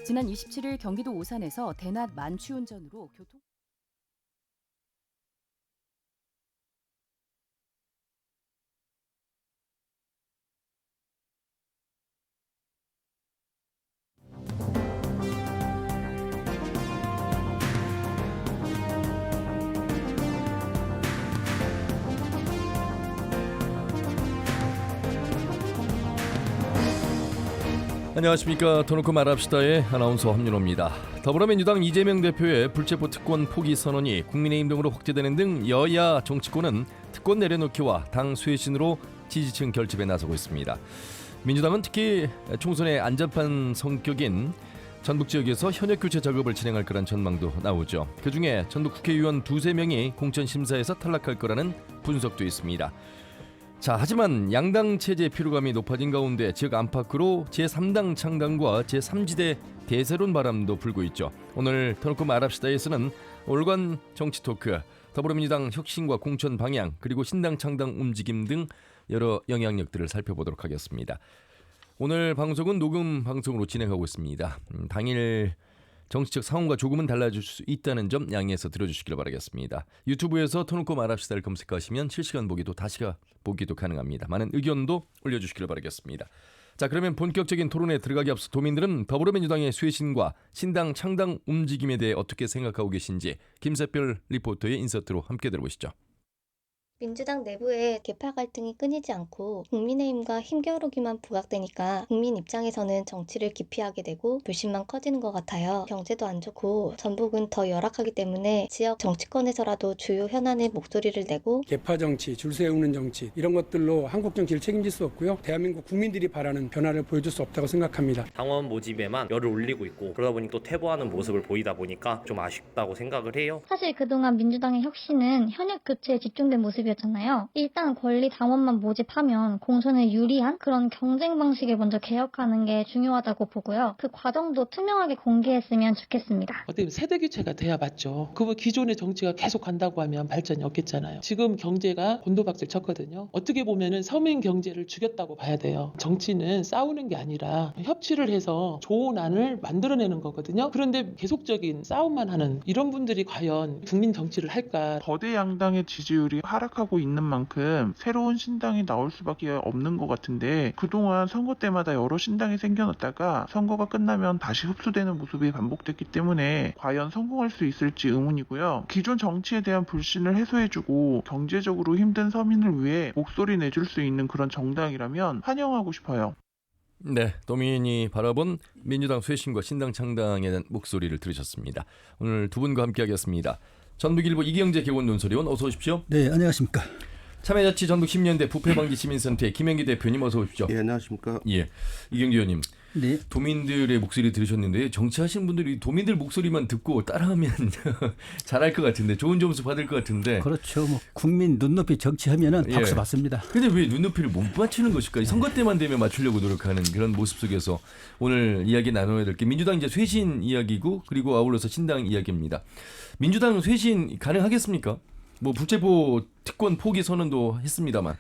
지난 27일 경기도 오산에서 대낮 만취운전으로 교통 안녕하십니까. 더 놓고 말합시다의 아나운서 함윤호입니다. 더불어민주당 이재명 대표의 불체포 특권 포기 선언이 국민의힘 등으로 확대되는 등 여야 정치권은 특권 내려놓기와 당 쇄신으로 지지층 결집에 나서고 있습니다. 민주당은 특히 총선의 안전판 성격인 전북 지역에서 현역 교체 작업을 진행할 거란 전망도 나오죠. 그중에 전북 국회의원 2~3명이 공천심사에서 탈락할 거라는 분석도 있습니다. 자, 하지만 양당 체제 피로감이 높아진 가운데 지역 안팎으로 제3당 창당과 제3지대 대세론 바람도 불고 있죠. 오늘 터놓고 말합시다에서는 올간 정치 토크, 더불어민주당 혁신과 공천 방향, 그리고 신당 창당 움직임 등 여러 영향력들을 살펴보도록 하겠습니다. 오늘 방송은 녹음 방송으로 진행하고 있습니다. 당일 정치적 상황과 조금은 달라질 수 있다는 점 양해해서 들어주시길 바라겠습니다. 유튜브에서 터놓고 말합시다를 검색하시면 실시간 보기도 보기도 가능합니다. 많은 의견도 올려주시길 바라겠습니다. 자, 그러면 본격적인 토론에 들어가기 앞서 도민들은 더불어민주당의 쇄신과 신당 창당 움직임에 대해 어떻게 생각하고 계신지 김세별 리포터의 인서트로 함께 들어보시죠. 민주당 내부에 계파 갈등이 끊이지 않고 국민의힘과 힘겨루기만 부각되니까 국민 입장에서는 정치를 기피하게 되고 불신만 커지는 것 같아요. 경제도 안 좋고 전북은 더 열악하기 때문에 지역 정치권에서라도 주요 현안의 목소리를 내고 계파 정치, 줄 세우는 정치 이런 것들로 한국 정치를 책임질 수 없고요. 대한민국 국민들이 바라는 변화를 보여줄 수 없다고 생각합니다. 당원 모집에만 열을 올리고 있고 그러다 보니 또 퇴보하는 모습을 보이다 보니까 좀 아쉽다고 생각을 해요. 사실 그동안 민주당의 혁신은 현역 교체에 집중된 모습이었잖아요. 일단 권리 당원만 모집하면 공천에 유리한 그런 경쟁 방식을 먼저 개혁하는 게 중요하다고 보고요. 그 과정도 투명하게 공개했으면 좋겠습니다. 어떻게 보면 세대 교체가 돼야 맞죠. 그 기존의 정치가 계속 간다고 하면 발전이 없겠잖아요. 지금 경제가 곤도박질 쳤거든요. 어떻게 보면은 서민 경제를 죽였다고 봐야 돼요. 정치는 싸우는 게 아니라 협치를 해서 좋은 안을 만들어내는 거거든요. 그런데 계속적인 싸움만 하는 이런 분들이 과연 국민 정치를 할까? 거대 양당의 지지율이 하락하고 있는 만큼 새로운 신당이 나올 수밖에 없는 것 같은데 그동안 선거 때마다 여러 신당이 생겨났다가 선거가 끝나면 다시 흡수되는 모습이 반복됐기 때문에 과연 성공할 수 있을지 의문이고요. 기존 정치에 대한 불신을 해소해주고 경제적으로 힘든 서민을 위해 목소리 내줄 수 있는 그런 정당이라면 환영하고 싶어요. 네, 도민이 바라본 민주당 쇄신과 신당 창당에 대한 목소리를 들으셨습니다. 오늘 두 분과 함께하겠습니다. 전북일보 이경재 개원 논설위원 어서 오십시오. 네, 안녕하십니까. 참여자치 전북 10년대 부패방지 시민센터의 김영기 대표님 어서 오십시오. 예, 안녕하십니까. 예, 이경재 의원님. 네. 도민들의 목소리 들으셨는데 정치하시는 분들이 도민들 목소리만 듣고 따라하면 잘할 것 같은데 좋은 점수 받을 것 같은데. 그렇죠. 뭐 국민 눈높이 정치하면은 박수 예. 받습니다. 근데 왜 눈높이를 못 맞추는 것일까? 선거 때만 되면 맞추려고 노력하는 그런 모습 속에서 오늘 이야기 나눠야 될 게 민주당 이제 쇄신 이야기고 그리고 아울러서 신당 이야기입니다. 민주당 쇄신 가능하겠습니까? 뭐 불체포 특권 포기 선언도 했습니다만.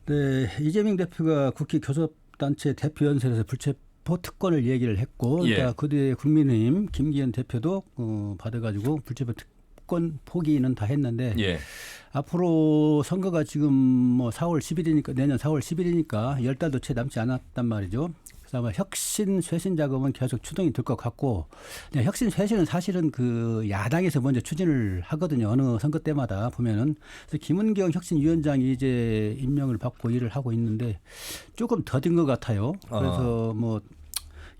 네, 이재명 대표가 국회 교섭단체 대표연설에서 불체포 특권을 얘기를 했고, 예. 그 뒤에 국민의힘 김기현 대표도 받아가지고 불체포 특권 포기는 다 했는데, 예. 앞으로 선거가 지금 뭐 4월 10일이니까 내년 4월 10일이니까 10달도 채 남지 않았단 말이죠. 그래서 아마 혁신 쇄신 작업은 계속 추동이 될 것 같고, 혁신 쇄신은 사실은 그 야당에서 먼저 추진을 하거든요. 어느 선거 때마다 보면은. 그래서 김은경 혁신위원장이 이제 임명을 받고 일을 하고 있는데 조금 더딘 것 같아요. 그래서 뭐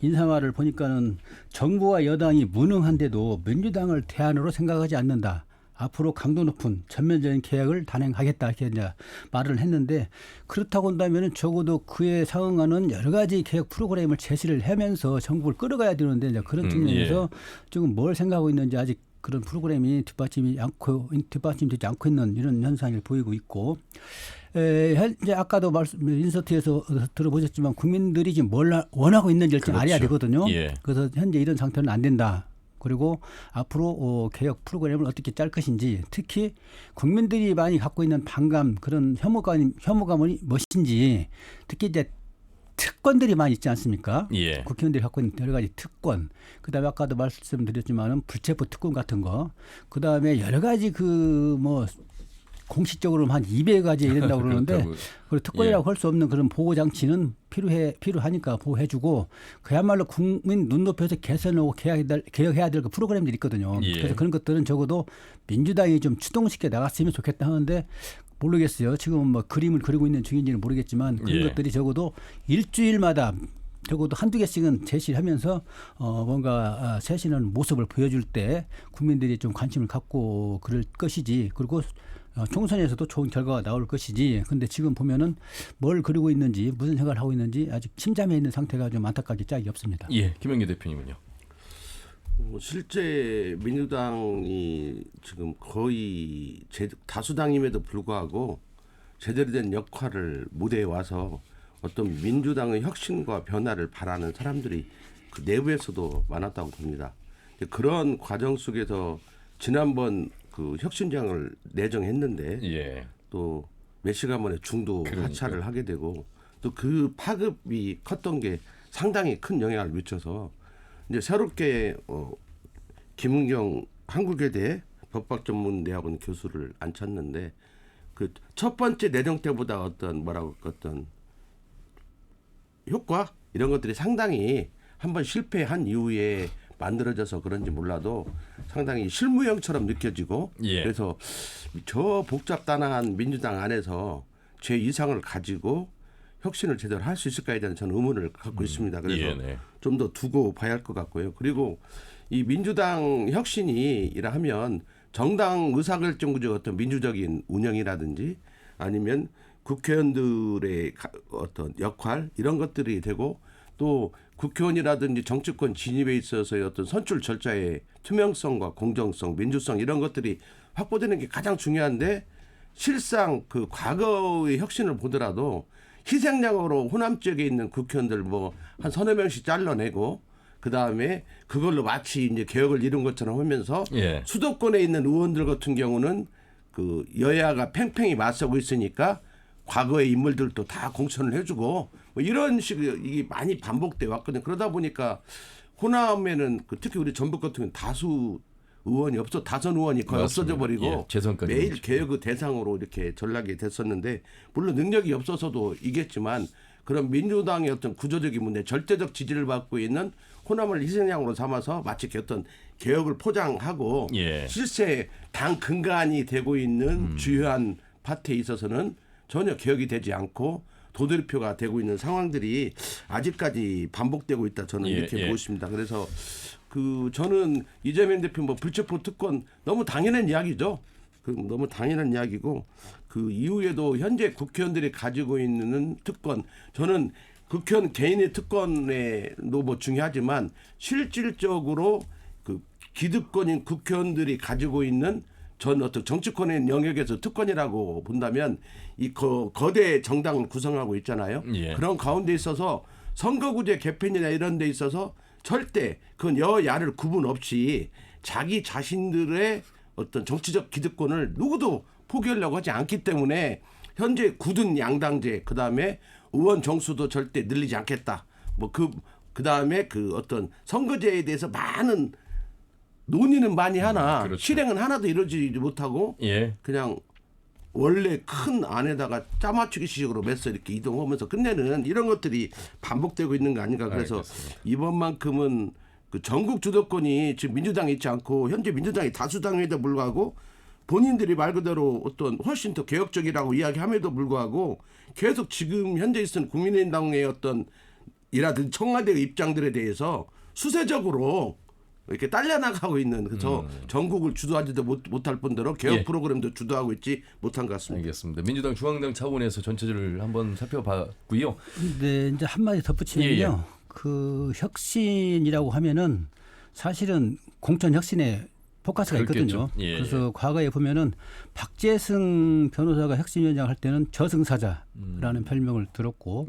인사말을 보니까는 정부와 여당이 무능한데도 민주당을 대안으로 생각하지 않는다. 앞으로 강도 높은 전면적인 개혁을 단행하겠다 이렇게 이제 말을 했는데, 그렇다고 한다면 적어도 그에 상응하는 여러 가지 개혁 프로그램을 제시를 하면서 정부를 끌어가야 되는데, 이제 그런 측면에서 지금 뭘 생각하고 있는지 아직 그런 프로그램이 뒷받침되지 않고 있는 이런 현상을 보이고 있고, 이제 아까도 인서트에서 들어보셨지만 국민들이 지금 뭘 원하고 있는지를 좀 알아야 되거든요. 예. 그래서 현재 이런 상태는 안 된다. 그리고 앞으로 개혁 프로그램을 어떻게 짤 것인지, 특히 국민들이 많이 갖고 있는 반감, 그런 혐오감이 무엇인지, 특히 이제 특권들이 많이 있지 않습니까? 예. 국회의원들이 갖고 있는 여러 가지 특권, 그다음에 아까도 말씀드렸지만은 불체포 특권 같은 거, 그다음에 여러 가지 그 뭐 공식적으로 한 200가지 이런다고 그러는데 그 특권이라고 할 수 없는 그런 보호 장치는 필요하니까 보호해주고 그야말로 국민 눈높이에서 개선하고 개혁해야 될 그 프로그램들이 있거든요. 예. 그래서 그런 것들은 적어도 민주당이 좀 추동시켜 나갔으면 좋겠다 하는데 모르겠어요. 지금 뭐 그림을 그리고 있는 중인지는 모르겠지만 그런 것들이 적어도 일주일마다 적어도 한두 개씩은 제시를 하면서 뭔가 쇄신하는 모습을 보여줄 때 국민들이 좀 관심을 갖고 그럴 것이지. 그리고 총선에서도 좋은 결과가 나올 것이지. 근데 지금 보면은 뭘 그리고 있는지 무슨 생각을 하고 있는지 아직 침잠해 있는 상태가 좀 안타깝게 짝이 없습니다. 예, 김영기 대표님은요. 실제 민주당이 지금 거의 다수당임에도 불구하고 제대로 된 역할을 무대에 와서 어떤 민주당의 혁신과 변화를 바라는 사람들이 그 내부에서도 많았다고 봅니다. 그런 과정 속에서 지난번 그 혁신장을 내정했는데 또 몇 시간 만에 중도 하차를 하게 되고 또 그 파급이 컸던 게 상당히 큰 영향을 미쳐서 이제 새롭게 김은경 한국외대 법학전문대학원 교수를 앉혔는데 그 첫 번째 내정 때보다 어떤 효과 이런 것들이 상당히 한번 실패한 이후에 만들어져서 그런지 몰라도 상당히 실무형처럼 느껴지고 그래서 저 복잡단한 민주당 안에서 제 이상을 가지고 혁신을 제대로 할 수 있을까에 대한 저는 의문을 갖고 있습니다. 그래서 좀 더 두고 봐야 할 것 같고요. 그리고 이 민주당 혁신이라 하면 정당 의사결정구조 어떤 민주적인 운영이라든지 아니면 국회의원들의 어떤 역할 이런 것들이 되고 또 국회의원이라든지 정치권 진입에 있어서의 어떤 선출 절차의 투명성과 공정성, 민주성 이런 것들이 확보되는 게 가장 중요한데 실상 그 과거의 혁신을 보더라도 희생양으로 호남 지역에 있는 국회의원들 뭐 한 서너 명씩 잘라내고 그 다음에 그걸로 마치 이제 개혁을 이룬 것처럼 하면서 수도권에 있는 의원들 같은 경우는 그 여야가 팽팽히 맞서고 있으니까 과거의 인물들도 다 공천을 해주고 뭐 이런 식의 이게 많이 반복돼 왔거든요. 그러다 보니까 호남에는 특히 우리 전북 같은 경우는 다수 의원이 다선 의원이 거의 없어져 버리고 매일 개혁의 대상으로 이렇게 전락이 됐었는데 물론 능력이 없어서도 이겼지만 그런 민주당의 어떤 구조적인 문제, 절대적 지지를 받고 있는 호남을 희생양으로 삼아서 마치 어떤 개혁을 포장하고 실제 당 근간이 되고 있는 주요한 파트에 있어서는 전혀 개혁이 되지 않고 도돌이표가 되고 있는 상황들이 아직까지 반복되고 있다 저는 이렇게 보고 있습니다. 그래서 저는 이재명 대표 뭐 불체포 특권 너무 당연한 이야기죠. 너무 당연한 이야기고 그 이후에도 현재 국회의원들이 가지고 있는 특권 저는 국회의원 개인의 특권에도 뭐 중요하지만 실질적으로 그 기득권인 국회의원들이 가지고 있는 전 어떤 정치권의 영역에서 특권이라고 본다면 이 거대 정당을 구성하고 있잖아요. 그런 가운데 있어서 선거구제 개편이나 이런 데 있어서 절대 그건 여야를 구분 없이 자기 자신들의 어떤 정치적 기득권을 누구도 포기하려고 하지 않기 때문에 현재 굳은 양당제 그다음에 의원 정수도 절대 늘리지 않겠다. 뭐 그다음에 그 어떤 선거제에 대해서 많은 논의는 많이 하나 실행은 하나도 이루어지지 못하고 그냥 원래 큰 안에다가 짜맞추기 식으로 매서 이렇게 이동하면서 끝내는 이런 것들이 반복되고 있는 거 아닌가. 그래서 이번만큼은 그 전국 주도권이 지금 민주당에 있지 않고 현재 민주당이 다수당임에도 불구하고 본인들이 말 그대로 어떤 훨씬 더 개혁적이라고 이야기함에도 불구하고 계속 지금 현재 있는 국민의당의 어떤 이라든지 청와대의 입장들에 대해서 수세적으로 이렇게 딸려나가고 있는 그래서 전국을 주도하지도 못할 뿐더러 개혁 프로그램도 주도하고 있지 못한 것 같습니다. 알겠습니다. 민주당 중앙당 차원에서 전체를 한번 살펴봤고요. 네, 이제 한마디 덧붙이면요. 그 혁신이라고 하면은 사실은 공천 혁신에 포커스가 있거든요. 그래서 과거에 보면은 박재승 변호사가 혁신위원장 할 때는 저승사자라는 별명을 들었고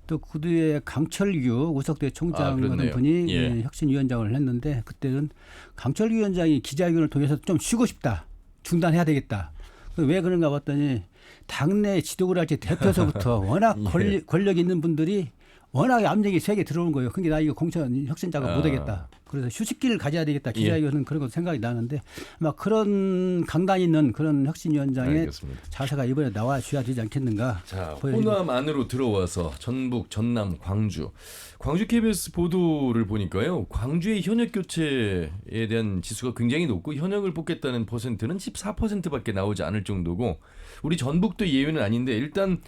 또 그 뒤에 강철규 우석대 총장 같은 분이 혁신위원장을 했는데 그때는 강철규 위원장이 기자회견을 통해서 좀 쉬고 싶다. 중단해야 되겠다. 왜 그런가 봤더니 당내 지도를 할지 대표서부터 워낙 권력 있는 분들이 워낙에 압력이 세게 들어오는 거예요. 그게 나 이거 공천 혁신자가 못하겠다. 그래서 휴식기를 가져야 되겠다. 기자회견은 그런 거 생각이 나는데 아마 그런 강단 있는 그런 혁신위원장의 알겠습니다. 자세가 이번에 나와줘야 되지 않겠는가. 자, 호남 안으로 들어와서 전북, 전남, 광주 KBS 보도를 보니까요. 광주의 현역 교체에 대한 지수가 굉장히 높고 현역을 뽑겠다는 퍼센트는 14%밖에 나오지 않을 정도고 우리 전북도 예외는 아닌데 일단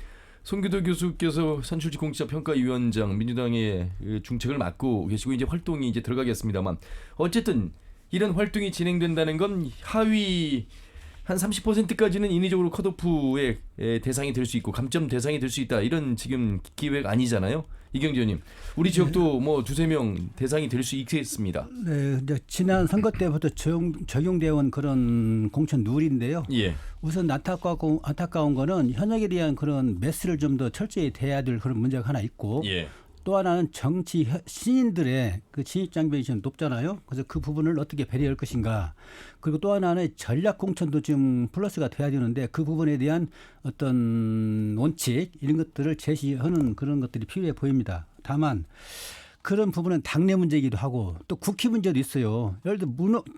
송규도 교수께서 선출직 공직자 평가위원장 민주당의 중책을 맡고 계시고 이제 활동이 이제 들어가겠습니다만 어쨌든 이런 활동이 진행된다는 건 하위 한 30%까지는 인위적으로 컷오프의 대상이 될 수 있고 감점 대상이 될 수 있다. 이런 지금 기획 아니잖아요. 이경재 의원님. 우리 지역도 뭐 두세 명 대상이 될 수 있겠습니다. 네, 이제 지난 선거 때부터 적용되어 온 그런 공천 룰인데요. 예. 우선 안타까운 거는 현역에 대한 그런 매스를 좀 더 철저히 대해야 될 그런 문제가 하나 있고 예. 또 하나는 정치 신인들의 그 진입 장벽이 좀 높잖아요. 그래서 그 부분을 어떻게 배려할 것인가. 그리고 또 하나는 전략 공천도 좀 플러스가 돼야 되는데 그 부분에 대한 어떤 원칙 이런 것들을 제시하는 그런 것들이 필요해 보입니다. 다만 그런 부분은 당내 문제이기도 하고 또 국회 문제도 있어요. 예를 들어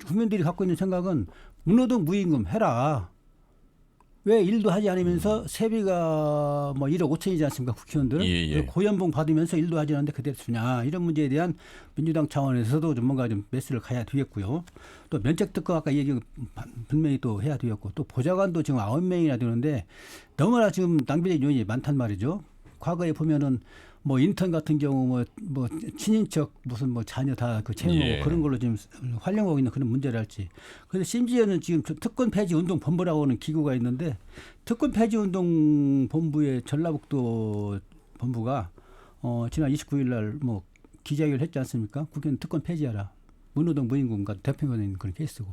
국민들이 갖고 있는 생각은 문호동 무임금 해라. 왜 일도 하지 않으면서 세비가 뭐 1억 5천이지 않습니까 국회의원들은 예. 고연봉 받으면서 일도 하지 않는데 그대로 주냐 이런 문제에 대한 민주당 차원에서도 좀 뭔가 좀 메시지를 가야 되겠고요. 또 면책 특권 아까 얘기 분명히 또 해야 되겠고 또 보좌관도 지금 9명이나 되는데 너무나 지금 낭비적인 요인이 많단 말이죠. 과거에 보면은 뭐 인턴 같은 경우 뭐 친인척 무슨 뭐 자녀 다 그 채용하고 그런 걸로 지금 활용하고 있는 그런 문제랄지. 그래서 심지어는 지금 특권 폐지 운동 본부라고 하는 기구가 있는데 특권 폐지 운동 본부의 전라북도 본부가 지난 29일 날 뭐 기자회견을 했지 않습니까? 국회는 특권 폐지하라. 문호동 무임금과 대표가 있는 그런 케이스고.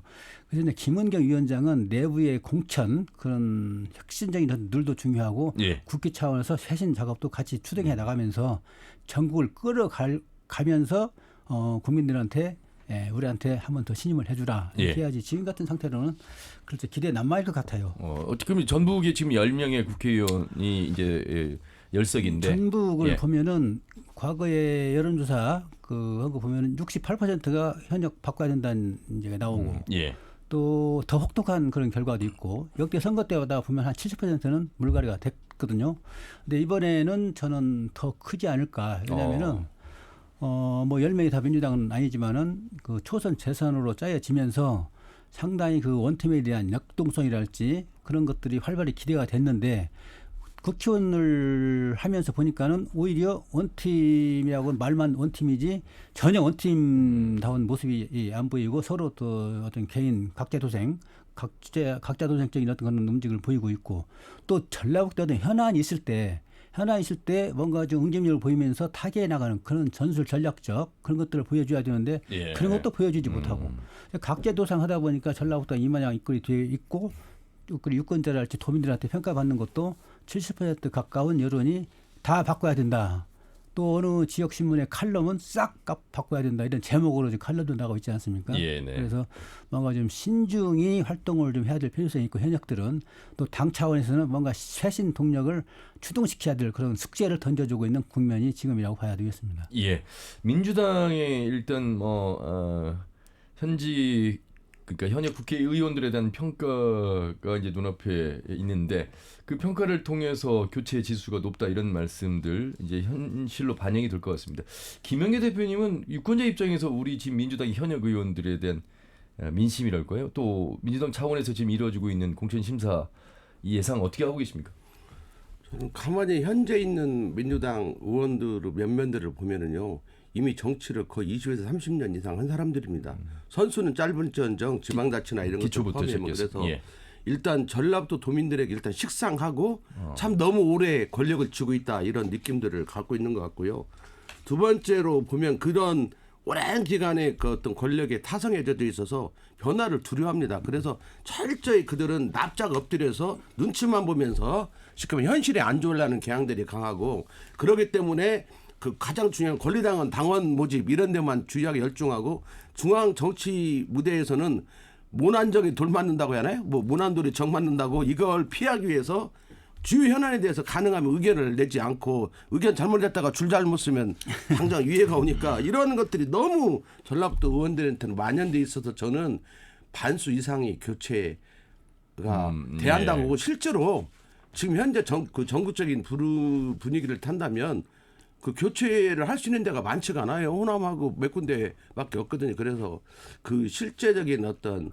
그래서 김은경 위원장은 내부의 공천 그런 혁신적인 룰도 중요하고 국회 차원에서 쇄신 작업도 같이 추동해 나가면서 전국을 끌어가면서 국민들한테 우리한테 한 번 더 신임을 해주라 이렇게 해야지 지금 같은 상태로는 그렇죠 기대 난마일 것 같아요. 그럼 전북에 지금 10명의 국회의원이 이제 열석인데 전북을 보면은 과거의 여론조사 그거 보면은 68%가 현역 바꿔야 된다는 얘기가 나오고 또 더 혹독한 그런 결과도 있고 역대 선거 때마다 보면 한 70%는 물갈이가 됐거든요. 근데 이번에는 저는 더 크지 않을까. 왜냐면은 뭐 10명이 다 민주당은 아니지만은 그 초선 재선으로 짜여지면서 상당히 그 원팀에 대한 역동성이랄지 그런 것들이 활발히 기대가 됐는데 국회의원을 하면서 보니까는 오히려 원팀이라고는 말만 원팀이지 전혀 원팀다운 모습이 안 보이고 서로 또 어떤 개인 각자도생 각자도생적인 어떤 그런 움직임을 보이고 있고 또 전라북도에 현안이 있을 때 뭔가 좀 응집력을 보이면서 타개해 나가는 그런 전술 전략적 그런 것들을 보여줘야 되는데 그런 것도 보여주지 못하고 각자도생 하다 보니까 전라북도 이만양 입구리 뒤에 있고 그리고 유권자랄지 도민들한테 평가받는 것도 70% 가까운 여론이 다 바꿔야 된다. 또 어느 지역 신문의 칼럼은 싹 바꿔야 된다. 이런 제목으로 지금 칼럼도 나가고 있지 않습니까? 그래서 뭔가 좀 신중히 활동을 좀 해야 될 필요성이 있고 현역들은 또 당 차원에서는 뭔가 쇄신 동력을 추동시켜야 될 그런 숙제를 던져주고 있는 국면이 지금이라고 봐야 되겠습니다. 민주당의 일단 현지 그러니까 현역 국회의원들에 대한 평가가 이제 눈앞에 있는데 그 평가를 통해서 교체 지수가 높다 이런 말씀들 이제 현실로 반영이 될 것 같습니다. 김영애 대표님은 유권자 입장에서 우리 지금 민주당 현역 의원들에 대한 민심이랄까요? 또 민주당 차원에서 지금 이루어지고 있는 공천 심사 이 예상 어떻게 하고 계십니까? 저는 가만히 현재 있는 민주당 의원들 면면들을 보면은요. 이미 정치를 거의 20에서 30년 이상 한 사람들입니다. 선수는 짧을지언정 지방자치나 이런 것들 포함하면 그래서 일단 전라북도 도민들에게 일단 식상하고 참 너무 오래 권력을 쥐고 있다 이런 느낌들을 갖고 있는 것 같고요. 두 번째로 보면 그런 오랜 기간의 그 어떤 권력에 타성에 젖어 있어서 변화를 두려워합니다. 그래서 철저히 그들은 납작 엎드려서 눈치만 보면서 지금 현실에 안 좋으려는 경향들이 강하고 그렇기 때문에 그 가장 중요한 권리당원 당원 모집 이런 데만 주의하게 열중하고 중앙 정치 무대에서는 모난정이 돌 맞는다고 하나요? 뭐 모난돌이 정 맞는다고 이걸 피하기 위해서 주요 현안에 대해서 가능하면 의견을 내지 않고 의견 잘못했다가 줄 잘못 쓰면 당장 위해가 오니까 이런 것들이 너무 전라북도 의원들한테는 만연돼 있어서 저는 반수 이상의 교체가 돼야 한다고 실제로 지금 현재 그 전국적인 분위기를 탄다면 그 교체를 할 수 있는 데가 많지가 않아요. 호남하고 몇 군데밖에 없거든요. 그래서 그 실제적인 어떤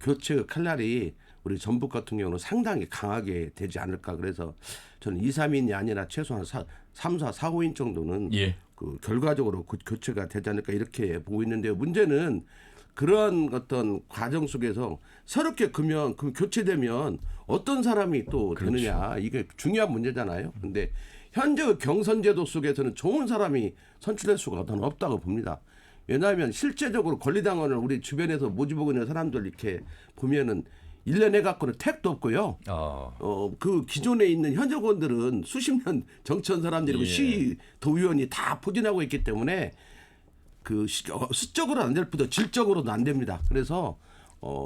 교체 칼날이 우리 전북 같은 경우는 상당히 강하게 되지 않을까. 그래서 저는 2, 3인이 아니라 최소한 3, 4, 4, 5인 정도는 그 결과적으로 교체가 되지 않을까 이렇게 보고 있는데요. 문제는 그런 어떤 과정 속에서 새롭게 그럼 교체되면 어떤 사람이 또 되느냐. 이게 중요한 문제잖아요. 근데 현재 경선제도 속에서는 좋은 사람이 선출될 수가 저는 없다고 봅니다. 왜냐하면 실제적으로 권리당원을 우리 주변에서 모집하고 있는 사람들 이렇게 보면은 1년 해갖고는 택도 없고요. 그 기존에 있는 현역원들은 수십 년 정치한 사람들이고 시도의원이 다 포진하고 있기 때문에 그 수적으로 안 될 뿐더 질적으로도 안 됩니다. 그래서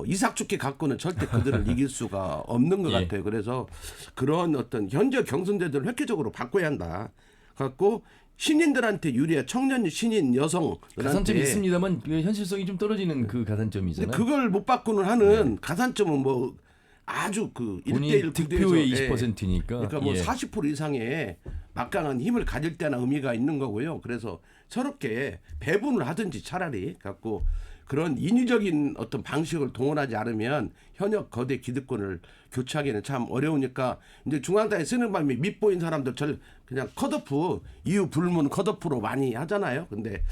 이삭죽게 갖고는 절대 그들을 이길 수가 없는 것 같아요. 그래서 그런 어떤 현재 경선제도를 획기적으로 바꿔야 한다. 갖고 신인들한테 유리해 청년 신인 여성 가산점이 있습니다만 현실성이 좀 떨어지는 그 가산점이잖아요. 그걸 못 바꾸는 하는 가산점은 뭐 아주 그 1대1 득표의 20%니까 그러니까 뭐 40% 이상의 막강한 힘을 가질 때나 의미가 있는 거고요. 그래서 저렇게 배분을 하든지 차라리 갖고 그런 인위적인 어떤 방식을 동원하지 않으면 현역 거대 기득권을 교체하기는 참 어려우니까 이제 중앙당에 쓰는 방법이 밑보인 사람들 그냥 컷오프 이유 불문 컷오프로 많이 하잖아요. 근데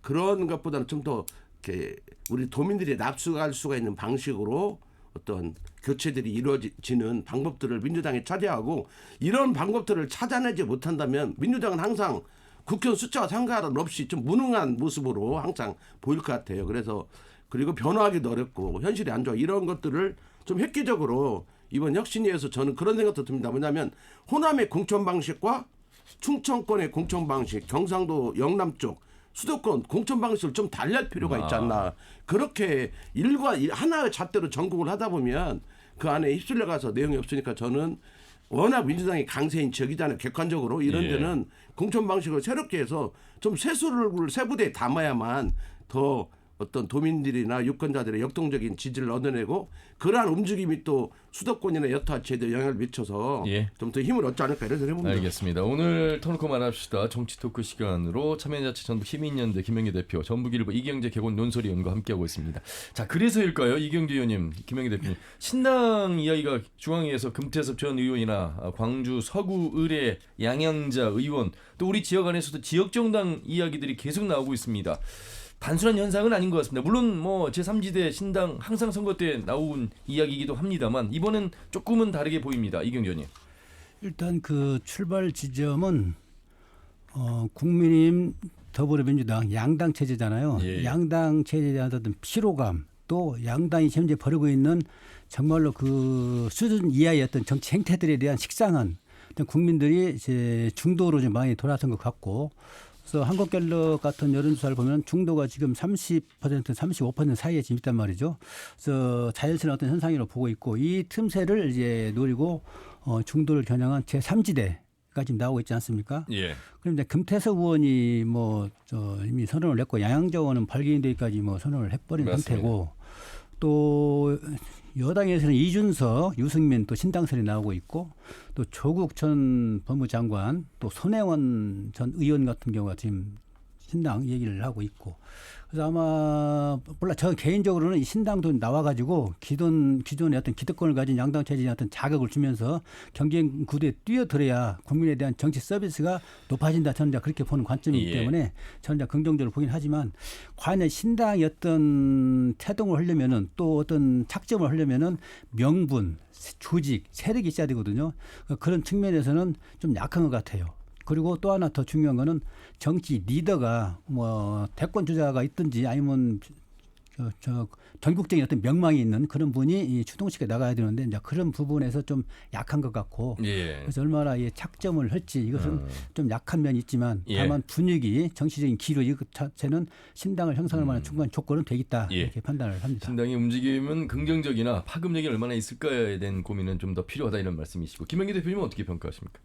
그런 것보다는 좀 더 이렇게 우리 도민들이 납득할 수가 있는 방식으로 어떤 교체들이 이루어지는 방법들을 민주당이 찾아하고 이런 방법들을 찾아내지 못한다면 민주당은 항상 국회의원 숫자와 상관없이 좀 무능한 모습으로 항상 보일 것 같아요. 그래서 그리고 변화하기도 어렵고 현실이 안 좋아. 이런 것들을 좀 획기적으로 이번 혁신위에서 저는 그런 생각도 듭니다. 뭐냐면 호남의 공천 방식과 충청권의 공천 방식, 경상도 영남 쪽 수도권 공천 방식을 좀 달리할 필요가 있지 않나. 그렇게 하나의 잣대로 전국을 하다 보면 그 안에 휩쓸려 가서 내용이 없으니까 저는 워낙 민주당이 강세인 지역이잖아요. 객관적으로 이런 데는 공천 방식을 새롭게 해서 좀 세수를 세부대에 담아야만 더 어떤 도민들이나 유권자들의 역동적인 지지를 얻어내고 그러한 움직임이 또 수도권이나 여타 제도에 영향을 미쳐서 좀 더 힘을 얻지 않을까 이런 생각을 해봅니다. 알겠습니다. 오늘 터놓고 말합시다. 정치 토크 시간으로 참여자치 전북 시민연대 김영애 대표, 전북일보 이경재 개곤 논설위원과 함께하고 있습니다. 자, 그래서일까요? 이경재 의원님, 김영애 대표님. 신당 이야기가 중앙위에서 금태섭 전 의원이나 광주 서구 의뢰 양양자 의원 또 우리 지역 안에서도 지역정당 이야기들이 계속 나오고 있습니다. 단순한 현상은 아닌 것 같습니다. 물론 뭐 제3지대 신당 항상 선거 때 나온 이야기이기도 합니다만 이번엔 조금은 다르게 보입니다. 이경재 의원님. 일단 그 출발 지점은 국민의힘 더불어민주당 양당 체제잖아요. 양당 체제에 대한 어떤 피로감 또 양당이 현재 벌이고 있는 정말로 그 수준 이하의 어떤 정치 행태들에 대한 식상한 어떤 국민들이 이제 중도로 좀 많이 돌아선 것 같고 그래서 한국갤럽 같은 여론조사를 보면 중도가 지금 30%, 35% 사이에 지금 있단 말이죠. 그래서 자연스러운 어떤 현상으로 보고 있고 이 틈새를 이제 노리고 중도를 겨냥한 제3지대가 지금 나오고 있지 않습니까? 그런데 금태섭 의원이 이미 선언을 냈고 양양자 의원은 발기인대까지 선언을 해버린 상태고 또 여당에서는 이준석, 유승민 또 신당설이 나오고 있고 또 조국 전 법무장관 또 손혜원 전 의원 같은 경우가 지금 신당 얘기를 하고 있고 그래서 아마 몰라 저 개인적으로는 이 신당도 나와가지고 기존의 어떤 기득권을 가진 양당 체제에 어떤 자극을 주면서 경쟁 구도에 뛰어들어야 국민에 대한 정치 서비스가 높아진다 저는 그렇게 보는 관점이기 때문에 저는 긍정적으로 보긴 하지만 과연 신당이 어떤 태동을 하려면은 또 어떤 착점을 하려면은 명분, 조직, 세력이 있어야 되거든요. 그런 측면에서는 좀 약한 것 같아요. 그리고 또 하나 더 중요한 거는 정치 리더가 대권 주자가 있든지 아니면 전국적인 어떤 명망이 있는 그런 분이 이 추동식에 나가야 되는데 이제 그런 부분에서 좀 약한 것 같고 예. 그래서 얼마나 이 착점을 할지 이것은 좀 약한 면이 있지만 다만 분위기, 정치적인 기류 이것 자체는 신당을 형성할 만한 충분한 조건은 되겠다 이렇게 판단을 합니다. 신당의 움직임은 긍정적이나 파급력이 얼마나 있을까에 대한 고민은 좀 더 필요하다 이런 말씀이시고 김영기 대표님은 어떻게 평가하십니까?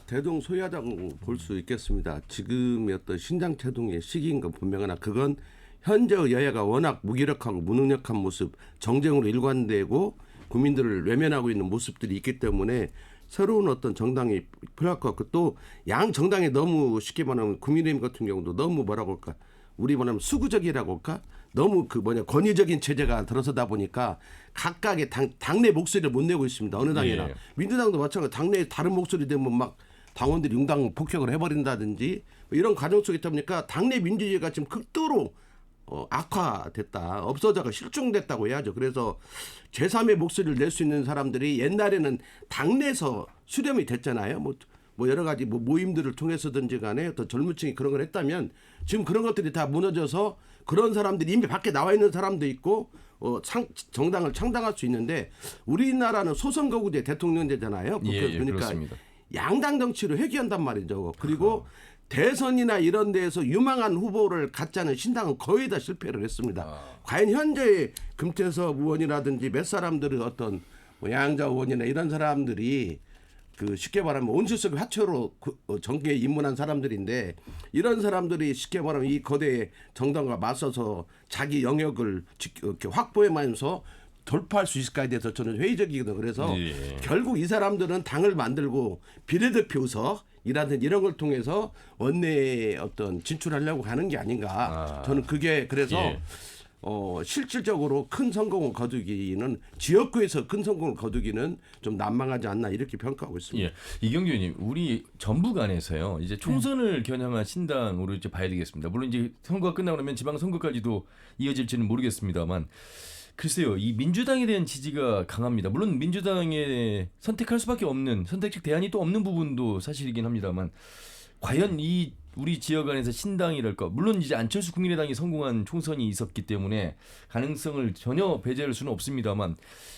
대동소이하다고 볼 수 있겠습니다. 지금의 어떤 신당 태동의 시기인 건 분명하나 그건 현재 여야가 워낙 무기력하고 무능력한 모습, 정쟁으로 일관되고 국민들을 외면하고 있는 모습들이 있기 때문에 새로운 어떤 정당이 필요할 것 같고 또 양 정당이 너무 쉽게 말하면 국민의힘 같은 경우도 너무 뭐라고 할까 우리 말하면 수구적이라고 할까 너무 권위적인 체제가 들어서다 보니까 각각의 당내 목소리를 못 내고 있습니다. 어느 당이나. 민주당도 마찬가지로 당내에 다른 목소리 되면 막 당원들이 융당 폭격을 해버린다든지 이런 과정 속에 있다 보니까 당내 민주주의가 지금 극도로 악화됐다. 없어져가 실종됐다고 해야죠. 그래서 제3의 목소리를 낼 수 있는 사람들이 옛날에는 당내에서 수렴이 됐잖아요. 뭐 여러 가지 모임들을 통해서든지 간에 또 젊은 층이 그런 걸 했다면 지금 그런 것들이 다 무너져서 그런 사람들이 이미 밖에 나와 있는 사람도 있고 정당을 창당할 수 있는데 우리나라는 소선거구제 대통령제잖아요. 그러니까 그렇습니다. 양당 정치로 회귀한단 말이죠. 그리고 대선이나 이런 데에서 유망한 후보를 갖자는 신당은 거의 다 실패를 했습니다. 과연 현재 금태섭 의원이라든지 몇 사람들은 어떤 양자 의원이나 이런 사람들이 쉽게 말하면 온실속 화초로 정계에 입문한 사람들인데 이런 사람들이 쉽게 말하면 이 거대 정당과 맞서서 자기 영역을 이렇게 확보해가면서 돌파할 수 있을까에 대해서 저는 회의적이거든요. 그래서 결국 이 사람들은 당을 만들고 비례대표석 이라든지 이런 걸 통해서 원내에 어떤 진출하려고 하는 게 아닌가. 저는 그게 그래서 실질적으로 큰 성공을 거두기는 지역구에서 큰 성공을 거두기는 좀 난망하지 않나 이렇게 평가하고 있습니다. 이경규 의원님, 우리 전북 안에서요. 이제 총선을 겨냥한 신당으로 이제 봐야 되겠습니다. 물론 이제 선거가 끝나고 나면 지방 선거까지도 이어질지는 모르겠습니다만. 글쎄요, 이 민주당에 대한 지지가 강합니다. 물론 민주당에 선택할 수밖에 없는 선택적 대안이 또 없는 부분도 사실이긴 합니다만 과연 이 우리 지역 안에서 신당이랄까 물론 이제 안철수 국민의당이 성공한 총선이 있었기 때문에 가능성을 전혀 배제할 수는 없습니다만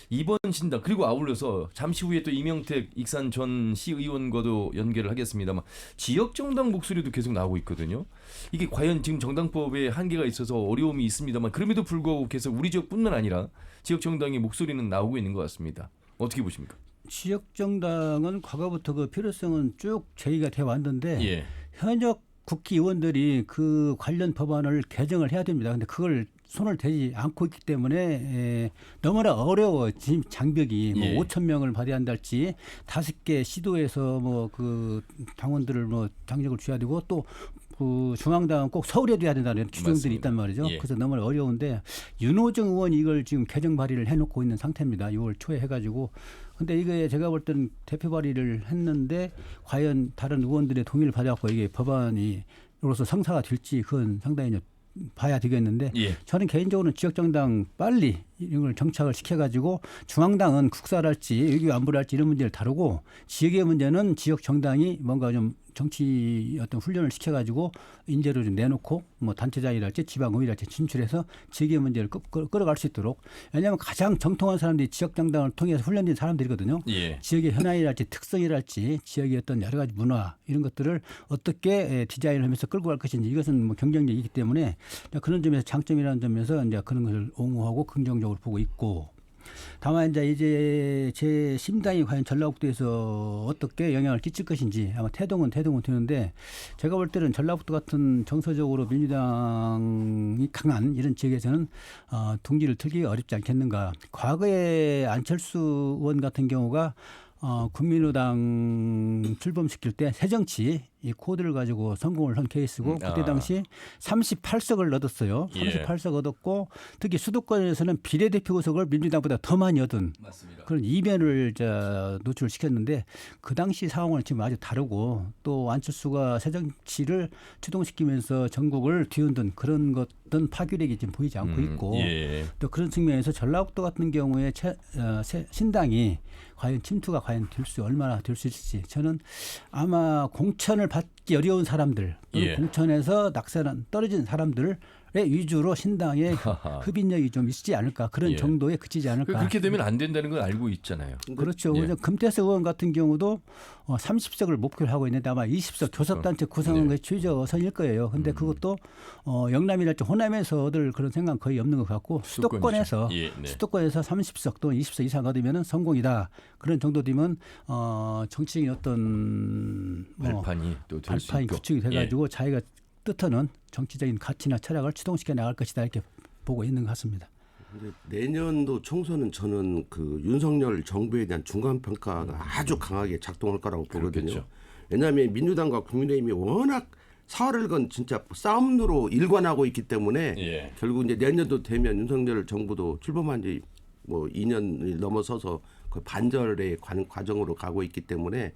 이번 신당 그리고 아울러서 잠시 후에 또 이명택 익산 전 시의원과도 연결을 하겠습니다만 지역 정당 목소리도 계속 나오고 있거든요. 이게 과연 지금 정당법에 한계가 있어서 어려움이 있습니다만 그럼에도 불구하고 계속 우리 지역뿐만 아니라 지역 정당의 목소리는 나오고 있는 것 같습니다. 어떻게 보십니까? 지역 정당은 과거부터 그 필요성은 쭉 제기가 돼 왔는데 현역 국회의원들이 그 관련 법안을 개정을 해야 됩니다. 근데 그걸 손을 대지 않고 있기 때문에 너무나 어려워. 지금 장벽이 5천 명을 받아야 한달지 5개 시도에서 그 당원들을 장력을 줘야 되고 또 그 중앙당은 꼭 서울에 둬야 된다는 규정들이 있단 말이죠. 그래서 너무나 어려운데 윤호정 의원이 이걸 지금 개정 발의를 해놓고 있는 상태입니다. 6월 초에 해가지고. 근데 이게 제가 볼 때는 대표 발의를 했는데 과연 다른 의원들의 동의를 받아갖고 이게 법안이로서 성사가 될지 그건 상당히 봐야 되겠는데 저는 개인적으로는 지역정당 빨리 이런 걸 정착을 시켜가지고 중앙당은 국사랄지 외교 안보랄지 이런 문제를 다루고 지역의 문제는 지역정당이 뭔가 좀 정치 어떤 훈련을 시켜가지고 인재를 좀 내놓고 단체장이랄지 지방의회랄지 진출해서 지역의 문제를 끌어갈 수 있도록 왜냐하면 가장 정통한 사람들이 지역정당을 통해서 훈련된 사람들이거든요. 지역의 현안이랄지 특성이랄지 지역의 어떤 여러 가지 문화 이런 것들을 어떻게 디자인을 하면서 끌고 갈 것인지 이것은 경쟁력이기 때문에 그런 점에서 장점이라는 점에서 이제 그런 것을 옹호하고 긍정적으로 보고 있고 다만 이제 제 신당이 과연 전라북도에서 어떻게 영향을 끼칠 것인지 아마 태동은 되는데 제가 볼 때는 전라북도 같은 정서적으로 민주당이 강한 이런 지역에서는 둥지를 틀기가 어렵지 않겠는가. 과거에 안철수 의원 같은 경우가 국민의당 출범시킬 때 새정치 이 코드를 가지고 성공을 한 케이스고 그때 당시 38석을 얻었어요. 38석 얻었고 특히 수도권에서는 비례대표 의석을 민주당보다 더 많이 얻은 그런 이변을 노출시켰는데 그 당시 상황은 지금 아주 다르고 또 안철수가 새정치를 추동시키면서 전국을 뒤흔든 그런 것은 파괴력이 지금 보이지 않고 있고 또 그런 측면에서 전라북도 같은 경우에 신당이 과연 침투가 과연 얼마나 될 수 있을지 저는 아마 공천을 받기 어려운 사람들 공천에서 떨어진 사람들을 위주로 신당의 흡인력이 좀 있지 않을까 그런 예. 정도에 그치지 않을까. 그렇게 되면 안 된다는 걸 알고 있잖아요. 그렇죠. 예. 금태섭 의원 같은 경우도 30석을 목표로 하고 있는데 아마 20석 교섭단체 구성은 최저선일 거예요. 근데 그것도 영남이랄지 호남에서들 그런 생각 거의 없는 것 같고 수도권에서 예, 네. 수도권에서 30석 또는 20석 이상 얻으면 성공이다. 그런 정도 되면 정치적인 어떤 발판이 또 될 수 발판이 있고. 구축이 돼가지고 자기가 뜻하는 정치적인 가치나 철학을 추동시켜 나갈 것이다 이렇게 보고 있는 것 같습니다. 근데 내년도 총선은 저는 그 윤석열 정부에 대한 중간 평가가 아주 강하게 작동할 거라고 보거든요. 그렇겠죠. 왜냐하면 민주당과 국민의힘이 워낙 사활을 건 진짜 싸움으로 일관하고 있기 때문에 예. 결국 이제 내년도 되면 윤석열 정부도 출범한 지 뭐 2년이 넘어서서 거의 반절의 과정으로 가고 있기 때문에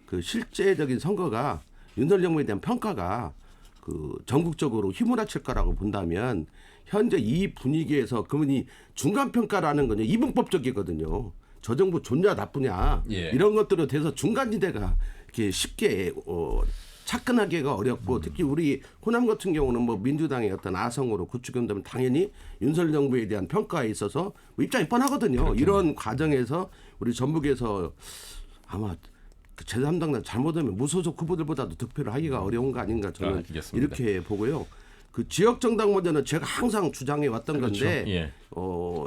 그 실제적인 선거가 윤석열 정부에 대한 평가가 그 전국적으로 휘몰아칠 거라고 본다면 현재 이 분위기에서 그러면 이 중간 평가라는 건 이분법적이거든요. 저 정부 좋냐 나쁘냐 예. 이런 것들에 대해서 중간지대가 이렇게 쉽게 접근하기가 어렵고 특히 우리 호남 같은 경우는 뭐 민주당의 어떤 아성으로 구축된다면 당연히 윤석열 정부에 대한 평가에 있어서 뭐 입장이 뻔하거든요. 그렇겠네. 이런 과정에서 우리 전북에서 아마 그 제3당단 잘못하면 무소속 후보들보다도 득표를 하기가 어려운 거 아닌가 저는 알겠습니다. 이렇게 보고요. 그 지역 정당 문제는 제가 항상 주장해 왔던 그렇죠. 건데 예.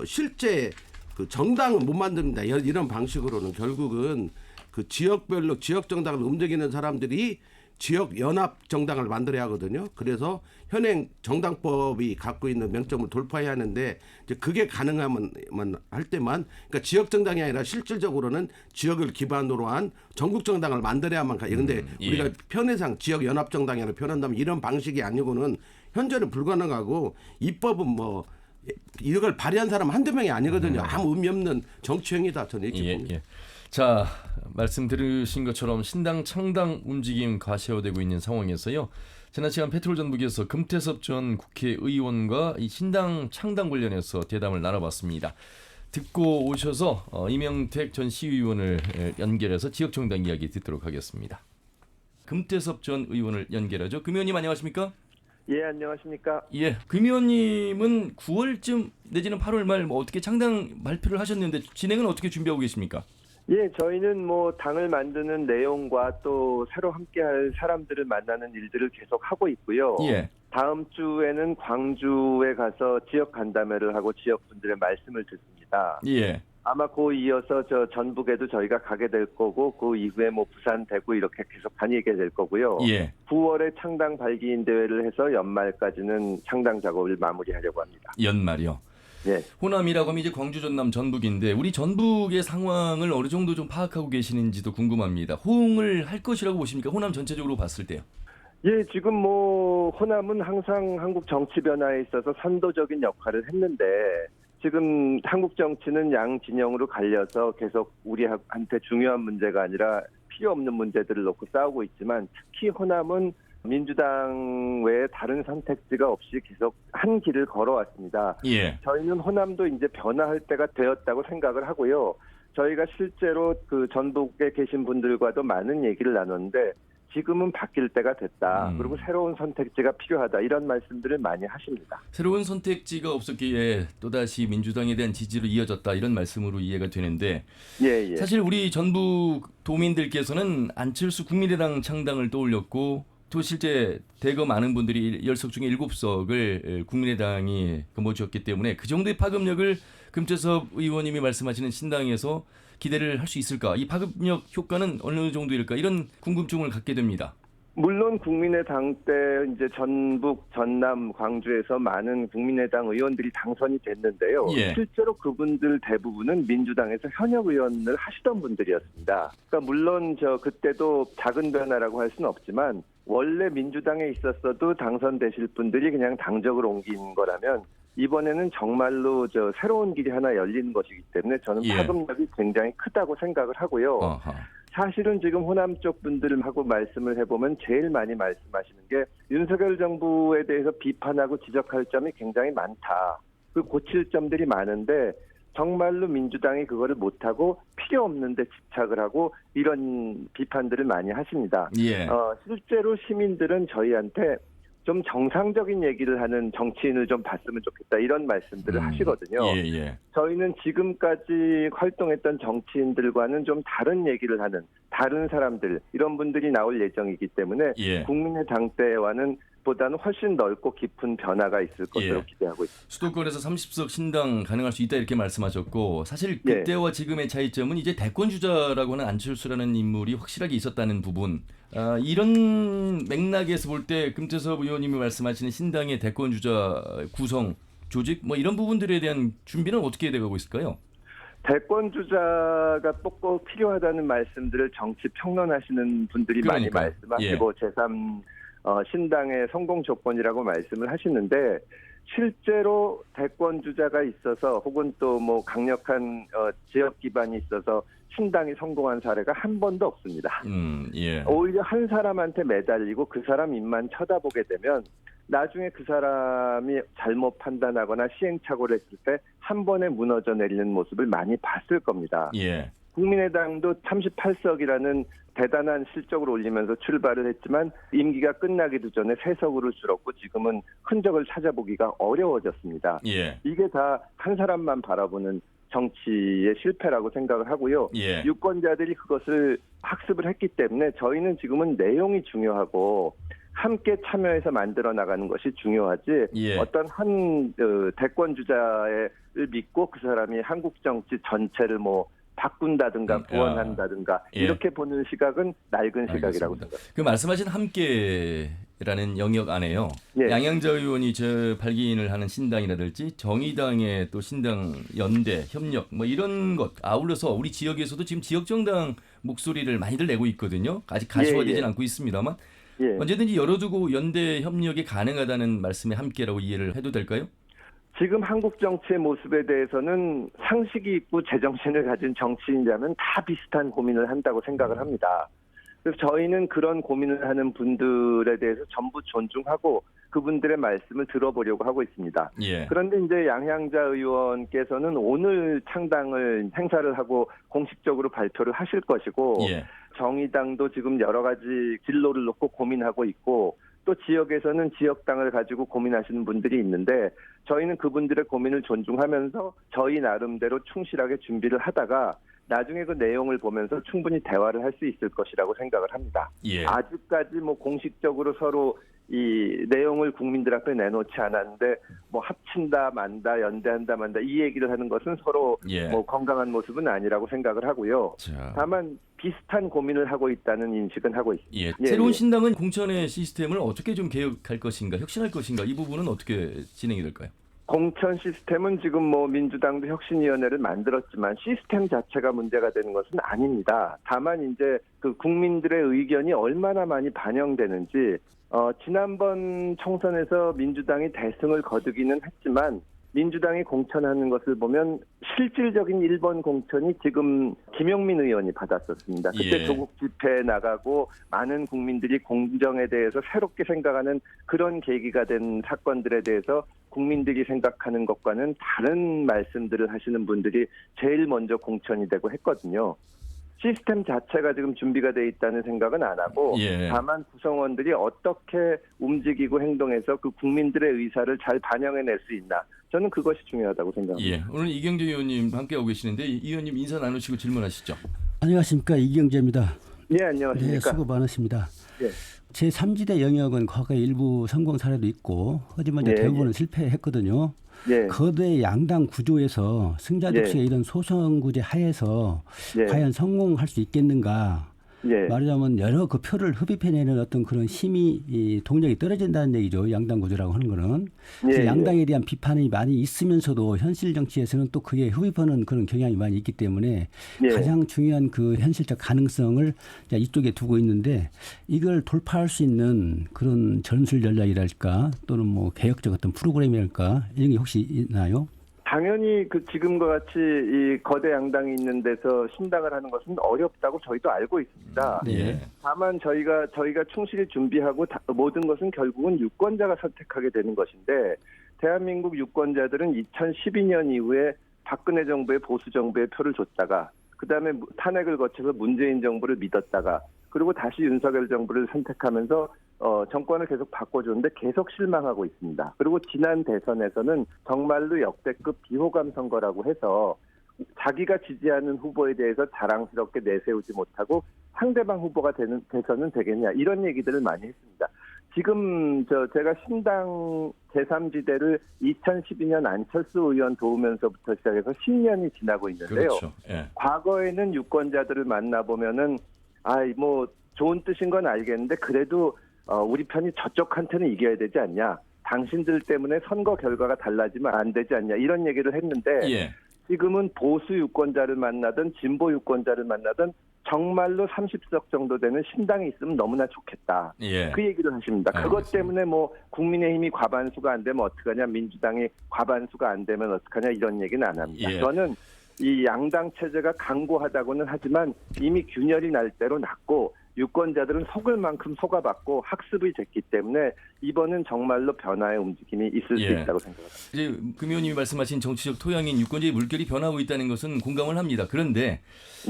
실제 그 정당은 못 만듭니다. 이런 방식으로는 결국은 그 지역별로 지역 정당을 움직이는 사람들이 지역 연합 정당을 만들어야 하거든요. 그래서 현행 정당법이 갖고 있는 명점을 돌파해야 하는데 이제 그게 가능하면 할 때만 그러니까 지역 정당이 아니라 실질적으로는 지역을 기반으로 한 전국 정당을 만들어야만 가요. 그런데 예. 우리가 편의상 지역 연합 정당이라 표현한다면 이런 방식이 아니고는 현재는 불가능하고 입법은 뭐 이걸 발의한 사람 한두 명이 아니거든요. 아무 의미 없는 정치행위다 저는 이렇게 봅니다. 예. 자, 말씀 들으신 것처럼 신당 창당 움직임 가시화되고 있는 상황에서요. 지난 시간 페트롤 전북에서 금태섭 전 국회의원과 이 신당 창당 관련해서 대담을 나눠봤습니다. 듣고 오셔서 이명택 전 시의원을 연결해서 지역 정당 이야기 듣도록 하겠습니다. 금태섭 전 의원을 연결하죠. 금 의원님 안녕하십니까? 예, 안녕하십니까? 예, 금 의원님은 9월쯤 내지는 8월 말 뭐 어떻게 창당 발표를 하셨는데 진행은 어떻게 준비하고 계십니까? 예, 저희는 뭐 당을 만드는 내용과 또 새로 함께할 사람들을 만나는 일들을 계속 하고 있고요. 예. 다음 주에는 광주에 가서 지역 간담회를 하고 지역 분들의 말씀을 듣습니다. 예. 아마 그 이어서 저 전북에도 저희가 가게 될 거고 그 이후에 뭐 부산, 대구 이렇게 계속 다니게 될 거고요. 예. 9월에 창당 발기인 대회를 해서 연말까지는 창당 작업을 마무리하려고 합니다. 연말이요. 예. 호남이라고 하면 이제 광주, 전남, 전북인데 우리 전북의 상황을 어느 정도 좀 파악하고 계시는지도 궁금합니다. 호응을 할 것이라고 보십니까? 호남 전체적으로 봤을 때요. 예, 지금 뭐 호남은 항상 한국 정치 변화에 있어서 선도적인 역할을 했는데 지금 한국 정치는 양 진영으로 갈려서 계속 우리한테 중요한 문제가 아니라 필요 없는 문제들을 놓고 싸우고 있지만 특히 호남은 민주당 외에 다른 선택지가 없이 계속 한 길을 걸어왔습니다. 예. 저희는 호남도 이제 변화할 때가 되었다고 생각을 하고요. 저희가 실제로 그 전북에 계신 분들과도 많은 얘기를 나눴는데 지금은 바뀔 때가 됐다. 그리고 새로운 선택지가 필요하다. 이런 말씀들을 많이 하십니다. 새로운 선택지가 없었기에 또다시 민주당에 대한 지지로 이어졌다. 이런 말씀으로 이해가 되는데 예. 사실 우리 전북 도민들께서는 안철수 국민의당 창당을 떠올렸고 또 실제 대거 많은 분들이 10석 중에 7석을 국민의당이 거머쥐었기 때문에 그 정도의 파급력을 금태섭 의원님이 말씀하시는 신당에서 기대를 할 수 있을까? 이 파급력 효과는 어느 정도일까? 이런 궁금증을 갖게 됩니다. 물론 국민의당 때 이제 전북, 전남, 광주에서 많은 국민의당 의원들이 당선이 됐는데요. 예. 실제로 그분들 대부분은 민주당에서 현역 의원을 하시던 분들이었습니다. 그러니까 물론 그때도 작은 변화라고 할 수는 없지만 원래 민주당에 있었어도 당선되실 분들이 그냥 당적을 옮긴 거라면 이번에는 정말로 새로운 길이 하나 열리는 것이기 때문에 저는 파급력이 굉장히 크다고 생각을 하고요. 어허. 사실은 지금 호남 쪽 분들하고 말씀을 해보면 제일 많이 말씀하시는 게 윤석열 정부에 대해서 비판하고 지적할 점이 굉장히 많다. 그 고칠 점들이 많은데 정말로 민주당이 그거를 못하고 필요 없는 데 집착을 하고 이런 비판들을 많이 하십니다. 예. 실제로 시민들은 저희한테 좀 정상적인 얘기를 하는 정치인을 좀 봤으면 좋겠다 이런 말씀들을 하시거든요. 저희는 지금까지 활동했던 정치인들과는 좀 다른 얘기를 하는 다른 사람들 이런 분들이 나올 예정이기 때문에 국민의 당대와는 보다는 훨씬 넓고 깊은 변화가 있을 것으로 기대하고 있습니다. 수도권에서 30석 신당 가능할 수 있다 이렇게 말씀하셨고 사실 그때와 지금의 차이점은 이제 대권 주자라고 하는 안철수라는 인물이 확실하게 있었다는 부분. 이런 맥락에서 볼 때 금태섭 의원님이 말씀하시는 신당의 대권 주자 구성, 조직 뭐 이런 부분들에 대한 준비는 어떻게 돼가고 있을까요? 대권 주자가 꼭 필요하다는 말씀들을 정치 평론하시는 분들이 많이 말씀하시고 제3 신당의 성공 조건이라고 말씀을 하시는데 실제로 대권 주자가 있어서 혹은 또 뭐 강력한 지역 기반이 있어서 신당이 성공한 사례가 한 번도 없습니다. 오히려 한 사람한테 매달리고 그 사람 입만 쳐다보게 되면 나중에 그 사람이 잘못 판단하거나 시행착오를 했을 때 한 번에 무너져 내리는 모습을 많이 봤을 겁니다. 국민의당도 38석이라는 대단한 실적을 올리면서 출발을 했지만 임기가 끝나기도 전에 3석으로 줄었고 지금은 흔적을 찾아보기가 어려워졌습니다. 이게 다 한 사람만 바라보는 정치의 실패라고 생각을 하고요. 유권자들이 그것을 학습을 했기 때문에 저희는 지금은 내용이 중요하고 함께 참여해서 만들어 나가는 것이 중요하지 어떤 한 대권 주자를 믿고 그 사람이 한국 정치 전체를 뭐 바꾼다든가 구원한다든가 이렇게 보는 시각은 낡은 시각이라고 생각합니다. 그 말씀하신 함께라는 영역 안에요. 양양자 의원이 발기인을 하는 신당이라든지 정의당의 또 신당 연대 협력 뭐 이런 것 아울러서 우리 지역에서도 지금 지역 정당 목소리를 많이들 내고 있거든요. 아직 가시화되진 않고 있습니다만 언제든지 열어두고 연대 협력이 가능하다는 말씀에 함께라고 이해를 해도 될까요? 지금 한국 정치의 모습에 대해서는 상식이 있고 제정신을 가진 정치인이라면 다 비슷한 고민을 한다고 생각을 합니다. 그래서 저희는 그런 고민을 하는 분들에 대해서 전부 존중하고 그분들의 말씀을 들어보려고 하고 있습니다. 그런데 이제 양양자 의원께서는 오늘 창당을 행사를 하고 공식적으로 발표를 하실 것이고 정의당도 지금 여러 가지 진로를 놓고 고민하고 있고 또 지역에서는 지역당을 가지고 고민하시는 분들이 있는데 저희는 그분들의 고민을 존중하면서 저희 나름대로 충실하게 준비를 하다가 나중에 그 내용을 보면서 충분히 대화를 할 수 있을 것이라고 생각을 합니다. 아직까지 뭐 공식적으로 서로 이 내용을 국민들 앞에 내놓지 않았는데 뭐 합친다 만다 연대한다 만다 이 얘기를 하는 것은 서로 뭐 건강한 모습은 아니라고 생각을 하고요. 다만 비슷한 고민을 하고 있다는 인식은 하고 있습니다. 새로운 신당은 공천의 시스템을 어떻게 좀 개혁할 것인가 혁신할 것인가 이 부분은 어떻게 진행이 될까요? 공천 시스템은 지금 뭐 민주당도 혁신위원회를 만들었지만 시스템 자체가 문제가 되는 것은 아닙니다. 다만 이제 그 국민들의 의견이 얼마나 많이 반영되는지 지난번 총선에서 민주당이 대승을 거두기는 했지만 민주당이 공천하는 것을 보면 실질적인 1번 공천이 지금 김용민 의원이 받았었습니다. 그때 조국 집회에 나가고 많은 국민들이 공정에 대해서 새롭게 생각하는 그런 계기가 된 사건들에 대해서 국민들이 생각하는 것과는 다른 말씀들을 하시는 분들이 제일 먼저 공천이 되고 했거든요. 시스템 자체가 지금 준비가 돼 있다는 생각은 안 하고 다만 구성원들이 어떻게 움직이고 행동해서 그 국민들의 의사를 잘 반영해낼 수 있나 저는 그것이 중요하다고 생각합니다. 오늘 이경재 의원님 함께하고 계시는데 이 의원님 인사 나누시고 질문하시죠. 안녕하십니까 이경재입니다. 안녕하십니까. 수고 많으십니다. 제3지대 영역은 과거에 일부 성공 사례도 있고 하지만 이제 대부분은 실패했거든요. 거대 양당 구조에서 승자 독식의 이런 소선구제 하에서 과연 성공할 수 있겠는가? 말하자면 여러 그 표를 흡입해내는 어떤 그런 힘이 동력이 떨어진다는 얘기죠. 양당 구조라고 하는 거는. 그래서 양당에 대한 비판이 많이 있으면서도 현실 정치에서는 또 그게 흡입하는 그런 경향이 많이 있기 때문에 가장 중요한 그 현실적 가능성을 이쪽에 두고 있는데 이걸 돌파할 수 있는 그런 전술 전략이랄까 또는 뭐 개혁적 어떤 프로그램이랄까 이런 게 혹시 있나요? 당연히 그 지금과 같이 이 거대 양당이 있는 데서 신당을 하는 것은 어렵다고 저희도 알고 있습니다. 다만 저희가 충실히 준비하고 모든 것은 결국은 유권자가 선택하게 되는 것인데 대한민국 유권자들은 2012년 이후에 박근혜 정부의 보수 정부의 표를 줬다가 그다음에 탄핵을 거쳐서 문재인 정부를 믿었다가 그리고 다시 윤석열 정부를 선택하면서 정권을 계속 바꿔줬는데 계속 실망하고 있습니다. 그리고 지난 대선에서는 정말로 역대급 비호감 선거라고 해서 자기가 지지하는 후보에 대해서 자랑스럽게 내세우지 못하고 상대방 후보가 돼서는 되겠냐 이런 얘기들을 많이 했습니다. 지금 제가 신당 제3지대를 2012년 안철수 의원 도우면서부터 시작해서 10년이 지나고 있는데요. 그렇죠. 예. 과거에는 유권자들을 만나보면은 뭐 좋은 뜻인 건 알겠는데 그래도 우리 편이 저쪽한테는 이겨야 되지 않냐. 당신들 때문에 선거 결과가 달라지면 안 되지 않냐. 이런 얘기를 했는데 예. 지금은 보수 유권자를 만나든 진보 유권자를 만나든 정말로 30석 정도 되는 신당이 있으면 너무나 좋겠다. 예. 그 얘기를 하십니다. 알겠습니다. 그것 때문에 뭐 국민의힘이 과반수가 안 되면 어떡하냐. 민주당이 과반수가 안 되면 어떡하냐. 이런 얘기는 안 합니다. 예. 저는 이 양당 체제가 강고하다고는 하지만 이미 균열이 날 대로 났고 유권자들은 속을 만큼 속아봤고 학습이 됐기 때문에 이번은 정말로 변화의 움직임이 있을 수 있다고 생각합니다. 이제 금 의원님이 말씀하신 정치적 토양인 유권자의 물결이 변하고 있다는 것은 공감을 합니다. 그런데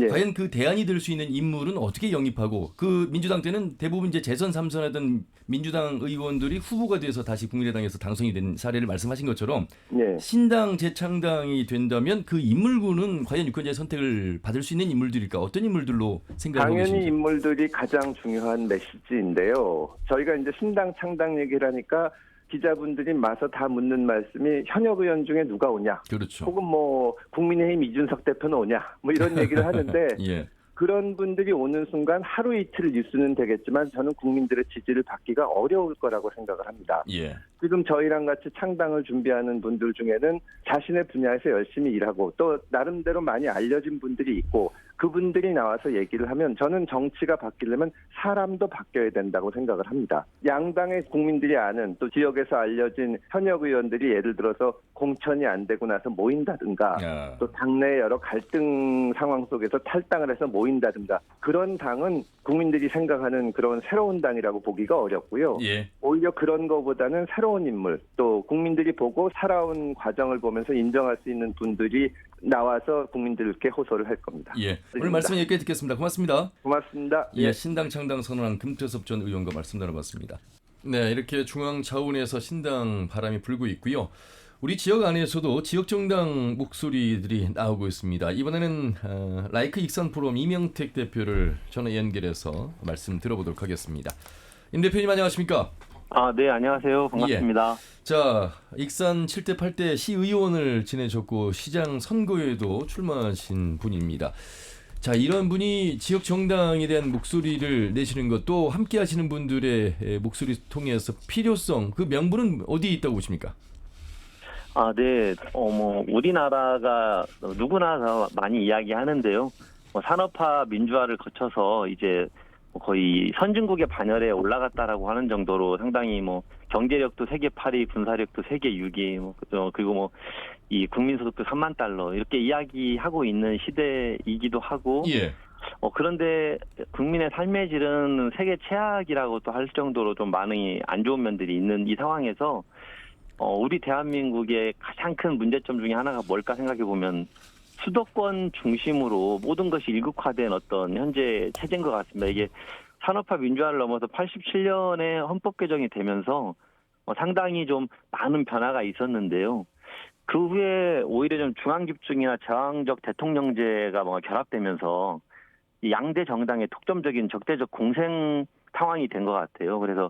과연 그 대안이 될 수 있는 인물은 어떻게 영입하고 그 민주당 때는 대부분 이제 재선 3선하던 민주당 의원들이 후보가 돼서 다시 국민의당에서 당선이 된 사례를 말씀하신 것처럼 신당 재창당이 된다면 그 인물군은 과연 유권자의 선택을 받을 수 있는 인물들일까? 어떤 인물들로 생각하고 계신지. 당연히 인물들이 가장 중요한 메시지인데요. 저희가 이제 신당 창당 얘기를 하니까 기자분들이 마서 다 묻는 말씀이 현역 의원 중에 누가 오냐. 그렇죠. 혹은 뭐 국민의힘 이준석 대표는 오냐. 뭐 이런 얘기를 하는데 예. 그런 분들이 오는 순간 하루 이틀 뉴스는 되겠지만 저는 국민들의 지지를 받기가 어려울 거라고 생각을 합니다. 예. 지금 저희랑 같이 창당을 준비하는 분들 중에는 자신의 분야에서 열심히 일하고 또 나름대로 많이 알려진 분들이 있고 그분들이 나와서 얘기를 하면 저는 정치가 바뀌려면 사람도 바뀌어야 된다고 생각을 합니다. 양당의 국민들이 아는 또 지역에서 알려진 현역 의원들이 예를 들어서 공천이 안 되고 나서 모인다든가 또 당내 여러 갈등 상황 속에서 탈당을 해서 모인다든가 그런 당은 국민들이 생각하는 그런 새로운 당이라고 보기가 어렵고요. 예. 오히려 그런 것보다는 새로운 인물 또 국민들이 보고 살아온 과정을 보면서 인정할 수 있는 분들이 나와서 국민들께 호소를 할 겁니다. 예. 오늘 말씀 여기까지 듣겠습니다. 고맙습니다. 고맙습니다. 예. 신당 창당 선언한 금태섭 전 의원과 말씀 나눠봤습니다. 네, 이렇게 중앙 차원에서 신당 바람이 불고 있고요. 우리 지역 안에서도 지역 정당 목소리들이 나오고 있습니다. 이번에는 라이크 익산 포럼 이명택 대표를 전화 연결해서 말씀 들어보도록 하겠습니다. 임 대표님 안녕하십니까? 네, 안녕하세요. 반갑습니다. 예. 자, 익산 7대 8대 시의원을 지내셨고 시장 선거에도 출마하신 분입니다. 자, 이런 분이 지역 정당에 대한 목소리를 내시는 것도 함께 하시는 분들의 목소리 통해서 필요성, 그 명분은 어디에 있다고 보십니까? 네. 우리나라가 누구나 다 많이 이야기하는데요. 산업화 민주화를 거쳐서 이제 거의 선진국의 반열에 올라갔다라고 하는 정도로 상당히 경제력도 세계 8위, 군사력도 세계 6위, 그리고 이 국민소득도 3만 달러 이렇게 이야기하고 있는 시대이기도 하고. 예. 그런데 국민의 삶의 질은 세계 최악이라고 또 할 정도로 좀 많이 안 좋은 면들이 있는 이 상황에서 우리 대한민국의 가장 큰 문제점 중에 하나가 뭘까 생각해 보면 수도권 중심으로 모든 것이 일극화된 어떤 현재 체제인 것 같습니다. 이게 산업화 민주화를 넘어서 87년에 헌법 개정이 되면서 상당히 좀 많은 변화가 있었는데요. 그 후에 오히려 좀 중앙 집중이나 저항적 대통령제가 결합되면서 이 양대 정당의 독점적인 적대적 공생 상황이 된 것 같아요. 그래서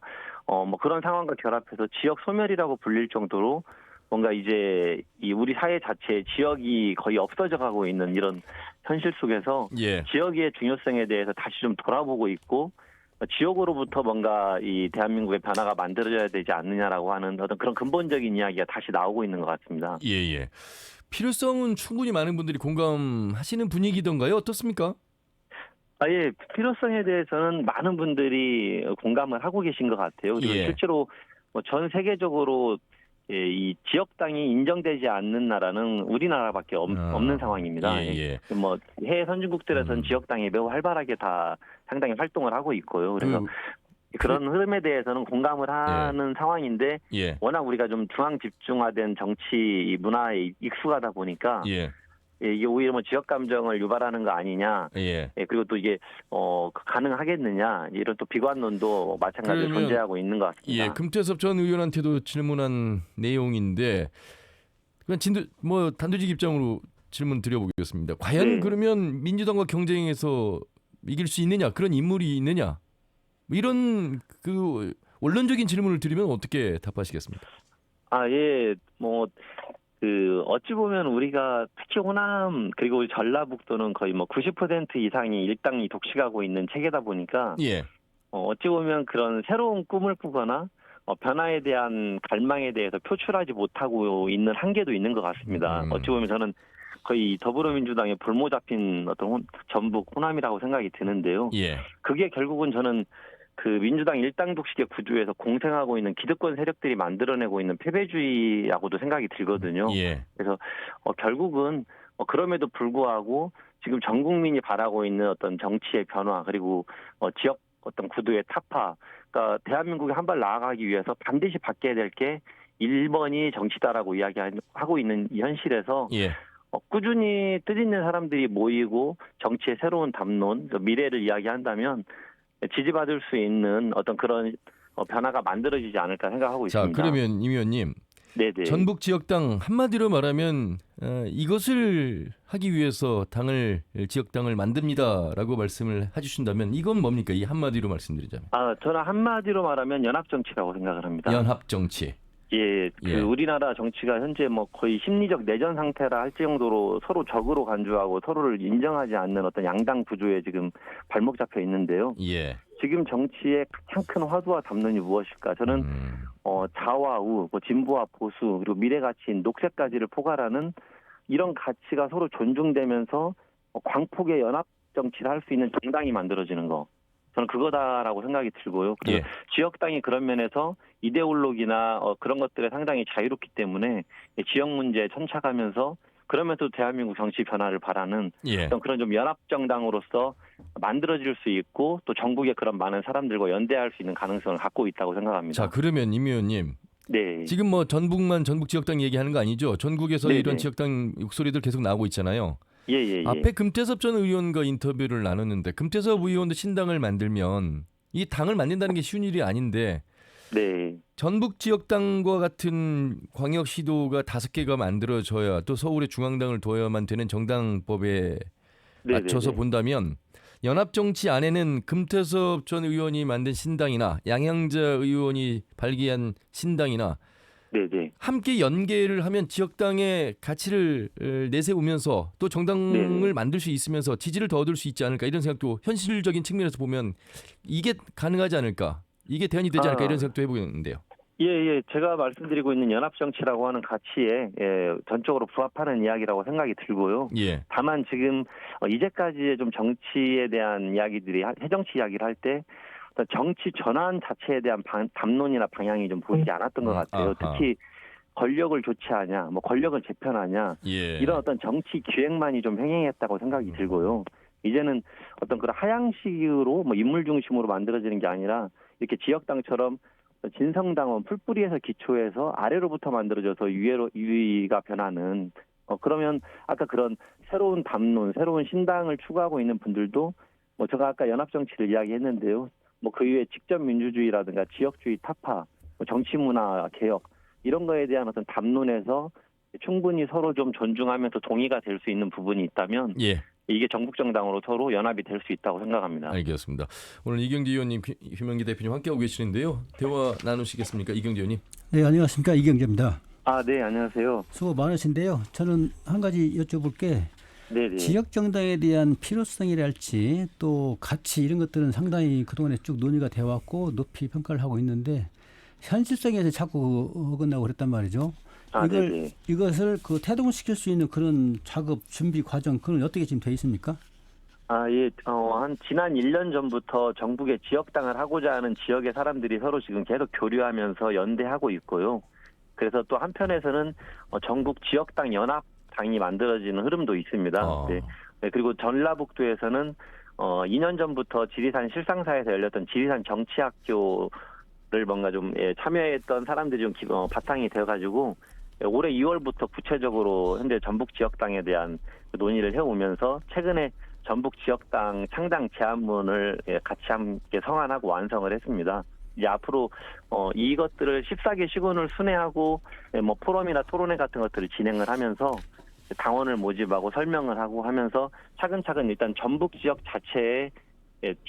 그런 상황과 결합해서 지역 소멸이라고 불릴 정도로 뭔가 이제 이 우리 사회 자체의 지역이 거의 없어져 가고 있는 이런 현실 속에서 지역의 중요성에 대해서 다시 좀 돌아보고 있고 지역으로부터 뭔가 이 대한민국의 변화가 만들어져야 되지 않느냐라고 하는 어떤 그런 근본적인 이야기가 다시 나오고 있는 것 같습니다. 예. 필요성은 충분히 많은 분들이 공감하시는 분위기던가요? 어떻습니까? 예, 필요성에 대해서는 많은 분들이 공감을 하고 계신 것 같아요. 그리고 실제로 전 세계적으로 이 지역당이 인정되지 않는 나라는 우리나라밖에 없는 상황입니다. 해외 선진국들에서는 지역당이 매우 활발하게 다 상당히 활동을 하고 있고요. 그래서 그런 흐름에 대해서는 공감을 하는 상황인데 워낙 우리가 좀 중앙 집중화된 정치 문화에 익숙하다 보니까 예, 이게 오히려 뭐 지역 감정을 유발하는 거 아니냐. 예. 예, 그리고 또 이게 가능하겠느냐 이런 또 비관론도 마찬가지로 존재하고 있는 것 같습니다. 예, 금태섭 전 의원한테도 질문한 내용인데 그냥 단도직 입장으로 질문 드려보겠습니다. 과연 네. 그러면 민주당과 경쟁해서 이길 수 있느냐, 그런 인물이 있느냐, 이런 그 원론적인 질문을 드리면 어떻게 답하시겠습니까? 예, 어찌 보면 우리가 특히 호남 그리고 전라북도는 거의 90% 이상이 일당이 독식하고 있는 체계다 보니까 예. 어찌 보면 그런 새로운 꿈을 꾸거나 변화에 대한 갈망에 대해서 표출하지 못하고 있는 한계도 있는 것 같습니다. 어찌 보면 저는 거의 더불어민주당의 볼모 잡힌 어떤 전북 호남이라고 생각이 드는데요. 예. 그게 결국은 저는 그 민주당 일당 독식의 구조에서 공생하고 있는 기득권 세력들이 만들어내고 있는 패배주의라고도 생각이 들거든요. 예. 그래서 결국은 그럼에도 불구하고 지금 전 국민이 바라고 있는 어떤 정치의 변화 그리고 지역 어떤 구도의 타파, 그러니까 대한민국이 한 발 나아가기 위해서 반드시 바뀌어야 될 게 1번이 정치다라고 이야기하고 있는 이 현실에서 예. 꾸준히 뜻있는 사람들이 모이고 정치의 새로운 담론, 미래를 이야기한다면 지지받을 수 있는 어떤 그런 변화가 만들어지지 않을까 생각하고 자, 있습니다. 그러면 임 의원님, 네네. 전북 지역당 한마디로 말하면 이것을 하기 위해서 지역당을 만듭니다라고 말씀을 해주신다면 이건 뭡니까? 이 한마디로 말씀드리자면. 저는 한마디로 말하면 연합정치라고 생각을 합니다. 연합정치. 예, 예. 우리나라 정치가 현재 거의 심리적 내전 상태라 할 정도로 서로 적으로 간주하고 서로를 인정하지 않는 어떤 양당 구조에 지금 발목 잡혀 있는데요. 예. 지금 정치의 가장 큰 화두와 담론이 무엇일까? 저는 좌와 우, 진보와 보수, 그리고 미래 가치인 녹색까지를 포괄하는 이런 가치가 서로 존중되면서 광폭의 연합 정치를 할 수 있는 정당이 만들어지는 거. 저는 그거다라고 생각이 들고요. 그리고 예. 지역당이 그런 면에서 이데올로기나 그런 것들에 상당히 자유롭기 때문에 지역 문제에 천착하면서 그러면서 대한민국 정치 변화를 바라는 예. 어떤 그런 좀 연합정당으로서 만들어질 수 있고 또 전국의 그런 많은 사람들과 연대할 수 있는 가능성을 갖고 있다고 생각합니다. 자, 그러면 임 의원님, 네. 지금 전북 지역당 얘기하는 거 아니죠? 전국에서 네네. 이런 지역당 목소리들 계속 나오고 있잖아요. 예. 앞에 금태섭 전 의원과 인터뷰를 나눴는데 금태섭 의원도 신당을 만들면 이 당을 만든다는 게 쉬운 일이 아닌데 네. 전북 지역당과 같은 광역시도가 5개가 만들어져야 또 서울에 중앙당을 둬야만 되는 정당법에 맞춰서 본다면 연합정치 안에는 금태섭 전 의원이 만든 신당이나 양양자 의원이 발기한 신당이나 네네. 함께 연계를 하면 지역당의 가치를 내세우면서 또 정당을 만들 수 있으면서 지지를 더 얻을 수 있지 않을까, 이런 생각도 현실적인 측면에서 보면 이게 가능하지 않을까, 이게 대안이 되지 않을까, 이런 생각도 해보겠는데요. 예. 제가 말씀드리고 있는 연합정치라고 하는 가치에 전적으로 부합하는 이야기라고 생각이 들고요. 예. 다만 지금 이제까지의 좀 정치에 대한 이야기들이 해정치 이야기를 할 때 정치 전환 자체에 대한 담론이나 방향이 좀 보이지 않았던 것 같아요. 특히 권력을 교체하냐, 권력을 재편하냐, 예. 이런 어떤 정치 기획만이 좀 횡행했다고 생각이 들고요. 이제는 어떤 그런 하향식으로 인물 중심으로 만들어지는 게 아니라 이렇게 지역당처럼 진성당원 풀뿌리에서 기초해서 아래로부터 만들어져서 위가 변하는 그러면 아까 그런 새로운 담론, 새로운 신당을 추구하고 있는 분들도 제가 아까 연합정치를 이야기했는데요. 그 이외에 직접 민주주의라든가 지역주의 타파, 정치 문화 개혁 이런 거에 대한 어떤 담론에서 충분히 서로 좀 존중하면서 동의가 될 수 있는 부분이 있다면 예. 이게 전국정당으로 서로 연합이 될 수 있다고 생각합니다. 알겠습니다. 오늘 이경재 의원님, 휴명기 대표님 함께하고 계시는데요. 대화 나누시겠습니까, 이경재 의원님? 네, 안녕하십니까, 이경재입니다. 네, 안녕하세요. 수고 많으신데요. 저는 한 가지 여쭤볼 게 네네. 지역 정당에 대한 필요성이랄지 또 가치 이런 것들은 상당히 그동안에 쭉 논의가 되어 왔고 높이 평가를 하고 있는데 현실성에서 자꾸 어긋나고 그랬단 말이죠. 이것을 태동시킬 수 있는 그런 작업 준비 과정, 그건 어떻게 지금 돼 있습니까? 예. 한 지난 1년 전부터 전국에 지역당을 하고자 하는 지역의 사람들이 서로 지금 계속 교류하면서 연대하고 있고요. 그래서 또 한편에서는 전국 지역당 연합당이 만들어지는 흐름도 있습니다. 네. 그리고 전라북도에서는 2년 전부터 지리산 실상사에서 열렸던 지리산 정치학교를 뭔가 좀 참여했던 사람들이 좀 바탕이 되어가지고 올해 2월부터 구체적으로 현재 전북 지역당에 대한 논의를 해오면서 최근에 전북 지역당 창당 제안문을 같이 함께 성안하고 완성을 했습니다. 이제 앞으로 이것들을 14개 시군을 순회하고 뭐 포럼이나 토론회 같은 것들을 진행을 하면서 당원을 모집하고 설명을 하고 하면서 차근차근 일단 전북 지역 자체의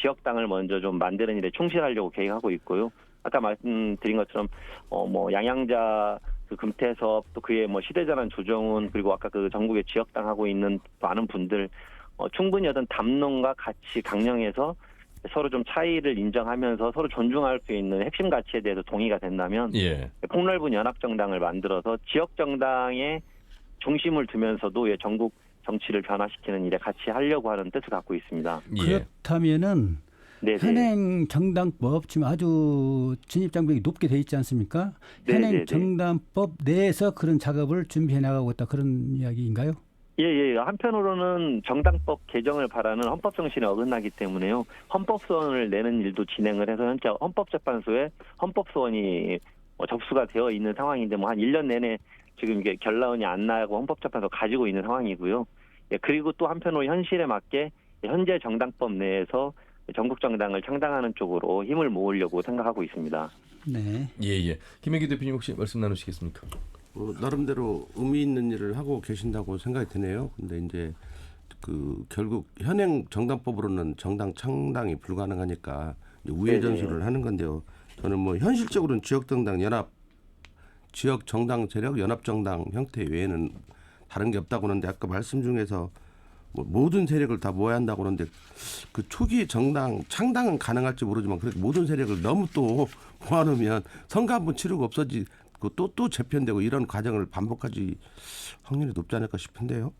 지역당을 먼저 좀 만드는 일에 충실하려고 계획하고 있고요. 아까 말씀드린 것처럼 뭐 양양자 그 금태섭 또 그의 뭐 시대전환 조정훈 그리고 아까 그 전국의 지역당 하고 있는 많은 분들 충분히 어떤 담론과 가치 강령에서 서로 좀 차이를 인정하면서 서로 존중할 수 있는 핵심 가치에 대해서 동의가 된다면 폭넓은 연합정당을 만들어서 지역정당의 중심을 두면서도 전국 정치를 변화시키는 일에 같이 하려고 하는 뜻을 갖고 있습니다. 그렇다면은 현행 정당법 지금 아주 진입 장벽이 높게 돼 있지 않습니까? 현행 정당법 내에서 그런 작업을 준비해 나가고 있다 그런 이야기인가요? 예. 한편으로는 정당법 개정을 바라는 헌법 정신에 어긋나기 때문에요. 헌법소원을 내는 일도 진행을 해서 현재 헌법재판소에 헌법소원이 접수가 되어 있는 상황인데 뭐 한 1년 내내 지금 이게 결론이 안 나고 헌법재판소 가지고 있는 상황이고요. 그리고 또 한편으로 현실에 맞게 현재 정당법 내에서 전국 정당을 창당하는 쪽으로 힘을 모으려고 생각하고 있습니다. 네. 예. 김영기 대표님 혹시 말씀 나누시겠습니까? 나름대로 의미 있는 일을 하고 계신다고 생각이 드네요. 근데 이제 그 결국 현행 정당법으로는 정당 창당이 불가능하니까 우회 전술을 하는 건데요. 저는 뭐 현실적으로는 지역 정당 세력 연합 정당 형태 외에는 다른 게 없다고 하는데 아까 말씀 중에서 뭐 모든 세력을 다 모아야 한다고 하는데 그 초기 정당 창당은 가능할지 모르지만 그렇게 모든 세력을 너무 또 모아놓으면 선거 한번 치르고 없어지고 또 재편되고 이런 과정을 반복하지 확률이 높지 않을까 싶은데요.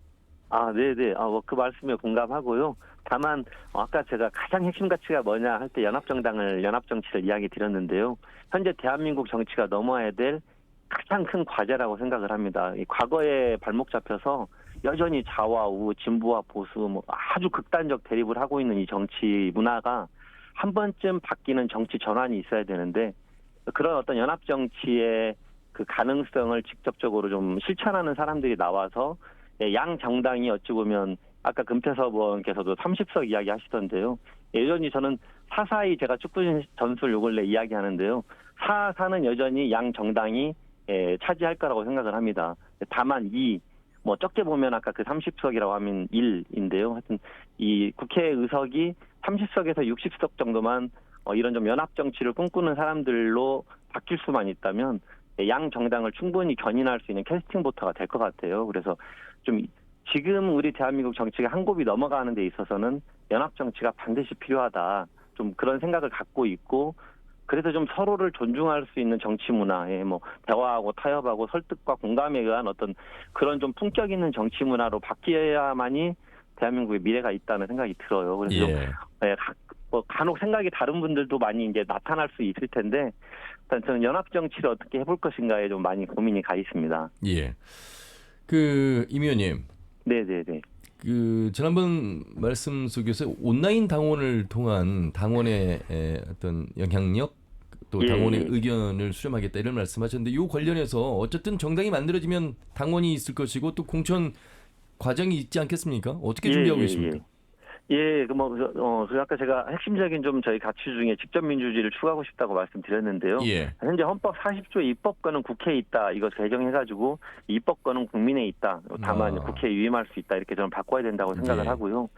네네. 그 말씀에 공감하고요. 다만 아까 제가 가장 핵심 가치가 뭐냐 할 때 연합정치를 이야기 드렸는데요. 현재 대한민국 정치가 넘어야 될 가장 큰 과제라고 생각을 합니다. 이 과거에 발목 잡혀서 여전히 좌와 우, 진보와 보수 뭐 아주 극단적 대립을 하고 있는 이 정치 문화가 한 번쯤 바뀌는 정치 전환이 있어야 되는데 그런 어떤 연합 정치의 그 가능성을 직접적으로 좀 실천하는 사람들이 나와서 양 정당이 어찌 보면 아까 금태섭 의원께서도 30석 이야기 하시던데요. 여전히 저는 사사히 제가 축구 전술 요 근래 이야기하는데요. 사사는 여전히 양 정당이 차지할 거라고 생각을 합니다. 다만 뭐 적게 보면 아까 그 30석이라고 하면 1인데요. 하여튼 이 국회 의석이 30석에서 60석 정도만 이런 좀 연합 정치를 꿈꾸는 사람들로 바뀔 수만 있다면 양 정당을 충분히 견인할 수 있는 캐스팅 보터가 될 것 같아요. 그래서 좀 지금 우리 대한민국 정치가 한 곱이 넘어가는 데 있어서는 연합 정치가 반드시 필요하다. 좀 그런 생각을 갖고 있고 그래서 좀 서로를 존중할 수 있는 정치 문화에 뭐 대화하고 타협하고 설득과 공감에 의한 어떤 그런 좀 품격 있는 정치 문화로 바뀌어야만이 대한민국의 미래가 있다는 생각이 들어요. 그래서 뭐 간혹 생각이 다른 분들도 많이 이제 나타날 수 있을 텐데 일단 저는 연합 정치를 어떻게 해볼 것인가에 좀 많이 고민이 가 있습니다. 임 의원님. 네네네. 지난번 말씀 속에서 온라인 당원을 통한 당원의 어떤 영향력 또 당원의 의견을 수렴하겠다 이런 말씀하셨는데 이 관련해서 어쨌든 정당이 만들어지면 당원이 있을 것이고 또 공천 과정이 있지 않겠습니까? 어떻게 준비하고 계십니까? 아까 제가 핵심적인 좀 저희 가치 중에 직접 민주주의를 추구하고 싶다고 말씀드렸는데요. 현재 헌법 40조 입법권은 국회에 있다. 이거 개정해가지고 입법권은 국민에 있다. 다만 국회에 위임할 수 있다. 이렇게 저는 바꿔야 된다고 생각을 하고요.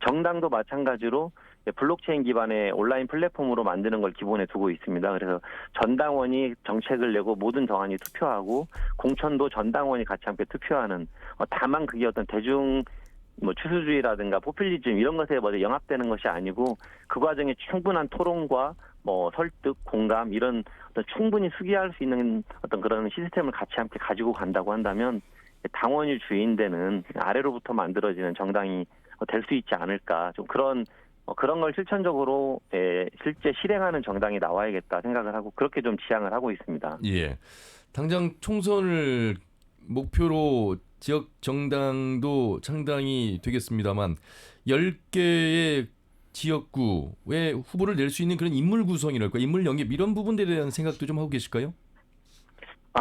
정당도 마찬가지로 블록체인 기반의 온라인 플랫폼으로 만드는 걸 기본에 두고 있습니다. 그래서 전당원이 정책을 내고 모든 정안이 투표하고 공천도 전당원이 같이 함께 투표하는 다만 그게 어떤 대중 추수주의라든가 포퓰리즘 이런 것에 먼저 영합되는 것이 아니고 그 과정에 충분한 토론과 설득, 공감 이런 어떤 충분히 수기할 수 있는 어떤 그런 시스템을 같이 함께 가지고 간다고 한다면 당원이 주인되는 아래로부터 만들어지는 정당이 될 수 있지 않을까 좀 그런 걸 실천적으로 실제 실행하는 정당이 나와야겠다 생각을 하고 그렇게 좀 지향을 하고 있습니다. 당장 총선을 목표로 지역 정당도 창당이 되겠습니다만 10개의 지역구에 후보를 낼 수 있는 그런 인물 구성이랄까 인물 영입 이런 부분들에 대한 생각도 좀 하고 계실까요?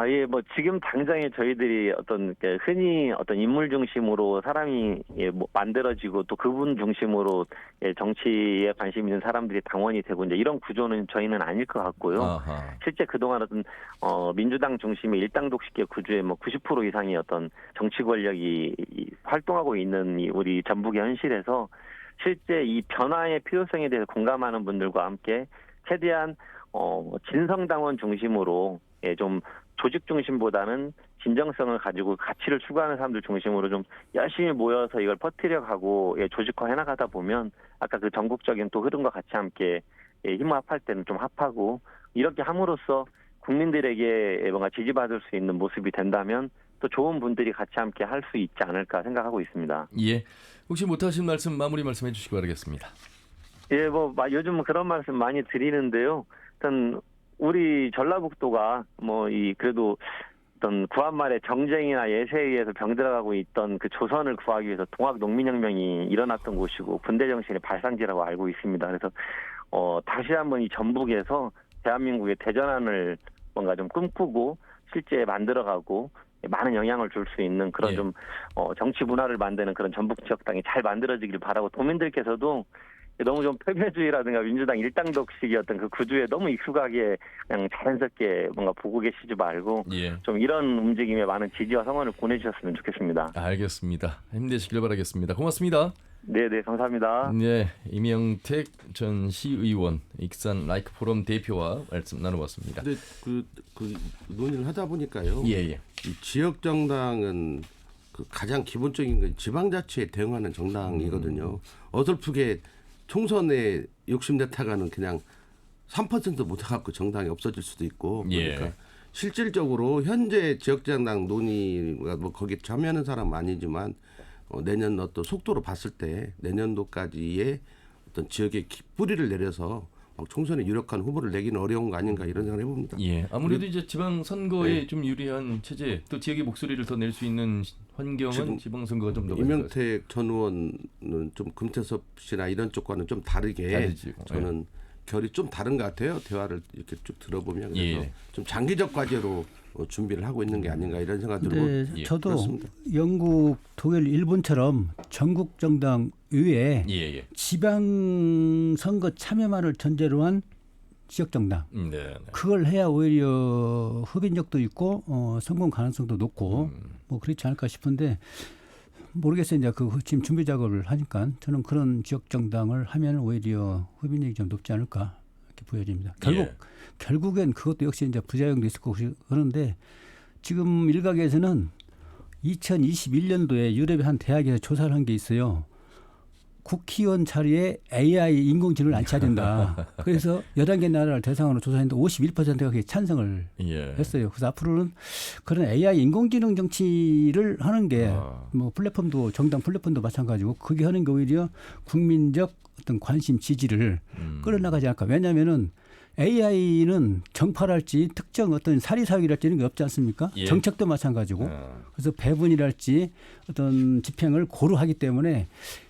예, 뭐 지금 당장에 저희들이 어떤 흔히 어떤 인물 중심으로 사람이 만들어지고 또 그분 중심으로 정치에 관심 있는 사람들이 당원이 되고 이제 이런 구조는 저희는 아닐 것 같고요. 아하. 실제 그동안 어떤 민주당 중심의 일당 독식의 구조의 뭐 90% 이상의 어떤 정치 권력이 활동하고 있는 우리 전북의 현실에서 실제 이 변화의 필요성에 대해서 공감하는 분들과 함께 최대한 진성당원 중심으로 좀 조직 중심보다는 진정성을 가지고 가치를 추구하는 사람들 중심으로 좀 열심히 모여서 이걸 퍼뜨려가고 조직화해 나가다 보면 아까 그 전국적인 또 흐름과 같이 함께 힘을 합할 때는 좀 합하고 이렇게 함으로써 국민들에게 뭔가 지지받을 수 있는 모습이 된다면 또 좋은 분들이 같이 함께 할 수 있지 않을까 생각하고 있습니다. 예. 혹시 못하신 말씀 마무리 말씀해 주시기 바라겠습니다. 예, 뭐 요즘 그런 말씀 많이 드리는데요. 일단 우리 전라북도가 그래도 어떤 구한말의 정쟁이나 예세에 의해서 병들어가고 있던 그 조선을 구하기 위해서 동학 농민혁명이 일어났던 곳이고 군대 정신의 발상지라고 알고 있습니다. 그래서 다시 한번 이 전북에서 대한민국의 대전환을 뭔가 좀 꿈꾸고 실제 만들어가고 많은 영향을 줄 수 있는 그런 좀 정치 문화를 만드는 그런 전북 지역당이 잘 만들어지길 바라고 도민들께서도 너무 좀 패배주의라든가 민주당 일당 독식이었던 그 구조에 너무 익숙하게 그냥 자연스럽게 뭔가 보고 계시지 말고 좀 이런 움직임에 많은 지지와 성원을 보내주셨으면 좋겠습니다. 알겠습니다. 힘내시길 바라겠습니다. 고맙습니다. 네, 감사합니다. 네, 이명택 전 시의원 익산 라이크 포럼 대표와 말씀 나눠봤습니다. 근데 그 논의를 하다 보니까요. 이 지역 정당은 그 가장 기본적인 건 지방자치에 대응하는 정당이거든요. 어설프게 총선에 욕심냈다가는 그냥 3% 못해갖고 정당이 없어질 수도 있고 그러니까 실질적으로 현재 지역정당 논의가 뭐 거기에 참여하는 사람은 아니지만 내년 어떤 속도로 봤을 때 내년도까지의 어떤 지역의 뿌리를 내려서 총선에 유력한 후보를 내기는 어려운 거 아닌가 이런 생각을 해봅니다. 아무래도 이제 지방 선거에 좀 유리한 체제, 또 지역의 목소리를 더 낼 수 있는 환경은 지방 선거가 좀 더 이명택 전 의원은 좀 금태섭 씨나 이런 쪽과는 좀 다르게 저는 결이 좀 다른 것 같아요. 대화를 이렇게 쭉 들어보면 그래서 좀 장기적 과제로 준비를 하고 있는 게 아닌가 이런 생각 들고 저도 그렇습니다. 영국, 독일, 일본처럼 전국 정당 외에 지방 선거 참여만을 전제로 한 지역 정당 그걸 해야 오히려 흡인력도 있고 성공 가능성도 높고 뭐 그렇지 않을까 싶은데 모르겠어요. 이제 그 지금 준비 작업을 하니까 저는 그런 지역 정당을 하면 오히려 흡인력이 좀 높지 않을까 이렇게 보여집니다. 결국엔 그것도 역시 이제 부작용도 있을 거고 그런데 지금 일각에서는 2021년도에 유럽의 한 대학에서 조사를 한 게 있어요. 국회의원 자리에 AI 인공지능을 앉혀야 된다. 그래서 11개 나라를 대상으로 조사했는데 51%가 그게 찬성을 했어요. 그래서 앞으로는 그런 AI 인공지능 정치를 하는 게 뭐 플랫폼도 정당 플랫폼도 마찬가지고 그게 하는 게 오히려 국민적 어떤 관심 지지를 끌어나가지 않을까. 왜냐하면은 AI는 정파랄지 특정 어떤 사리사욕이랄지 이런 게 없지 않습니까? 정책도 마찬가지고. 그래서 배분이랄지 어떤 집행을 고루하기 때문에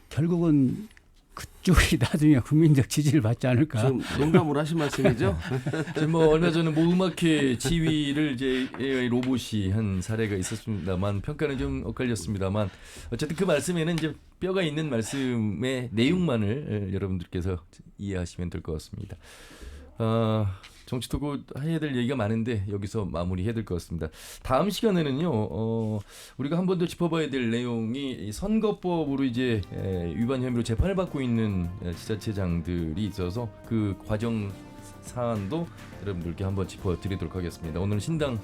결국은 그쪽이 나중에 국민적 지지를 받지 않을까. 좀 농담으로 하신 말씀이죠? 뭐 얼마 전에 뭐 음악회 지휘를 이제 AI 로봇이 한 사례가 있었습니다만 평가는 좀 엇갈렸습니다만 어쨌든 그 말씀에는 이제 뼈가 있는 말씀의 내용만을 여러분들께서 이해하시면 될 것 같습니다. 정치 토크 해야 될 얘기가 많은데 여기서 마무리해야 될 것 같습니다. 다음 시간에는요, 우리가 한 번 더 짚어봐야 될 내용이 선거법으로 이제 위반 혐의로 재판을 받고 있는 지자체장들이 있어서 그 과정 사안도 여러분들께 한번 짚어드리도록 하겠습니다. 오늘은 신당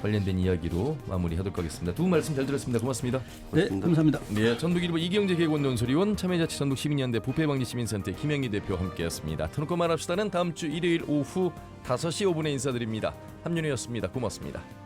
관련된 이야기로 마무리하도록 하겠습니다. 두 분 말씀 잘 들었습니다. 고맙습니다. 네, 감사합니다. 네, 전북일보 이경재 개건논소리원 참여자치 전북시민연대 부패방지시민센터 김영희 대표 함께했습니다. 터놓고 말합시다는 다음 주 일요일 오후 5시 5분에 인사드립니다. 함윤희였습니다. 고맙습니다.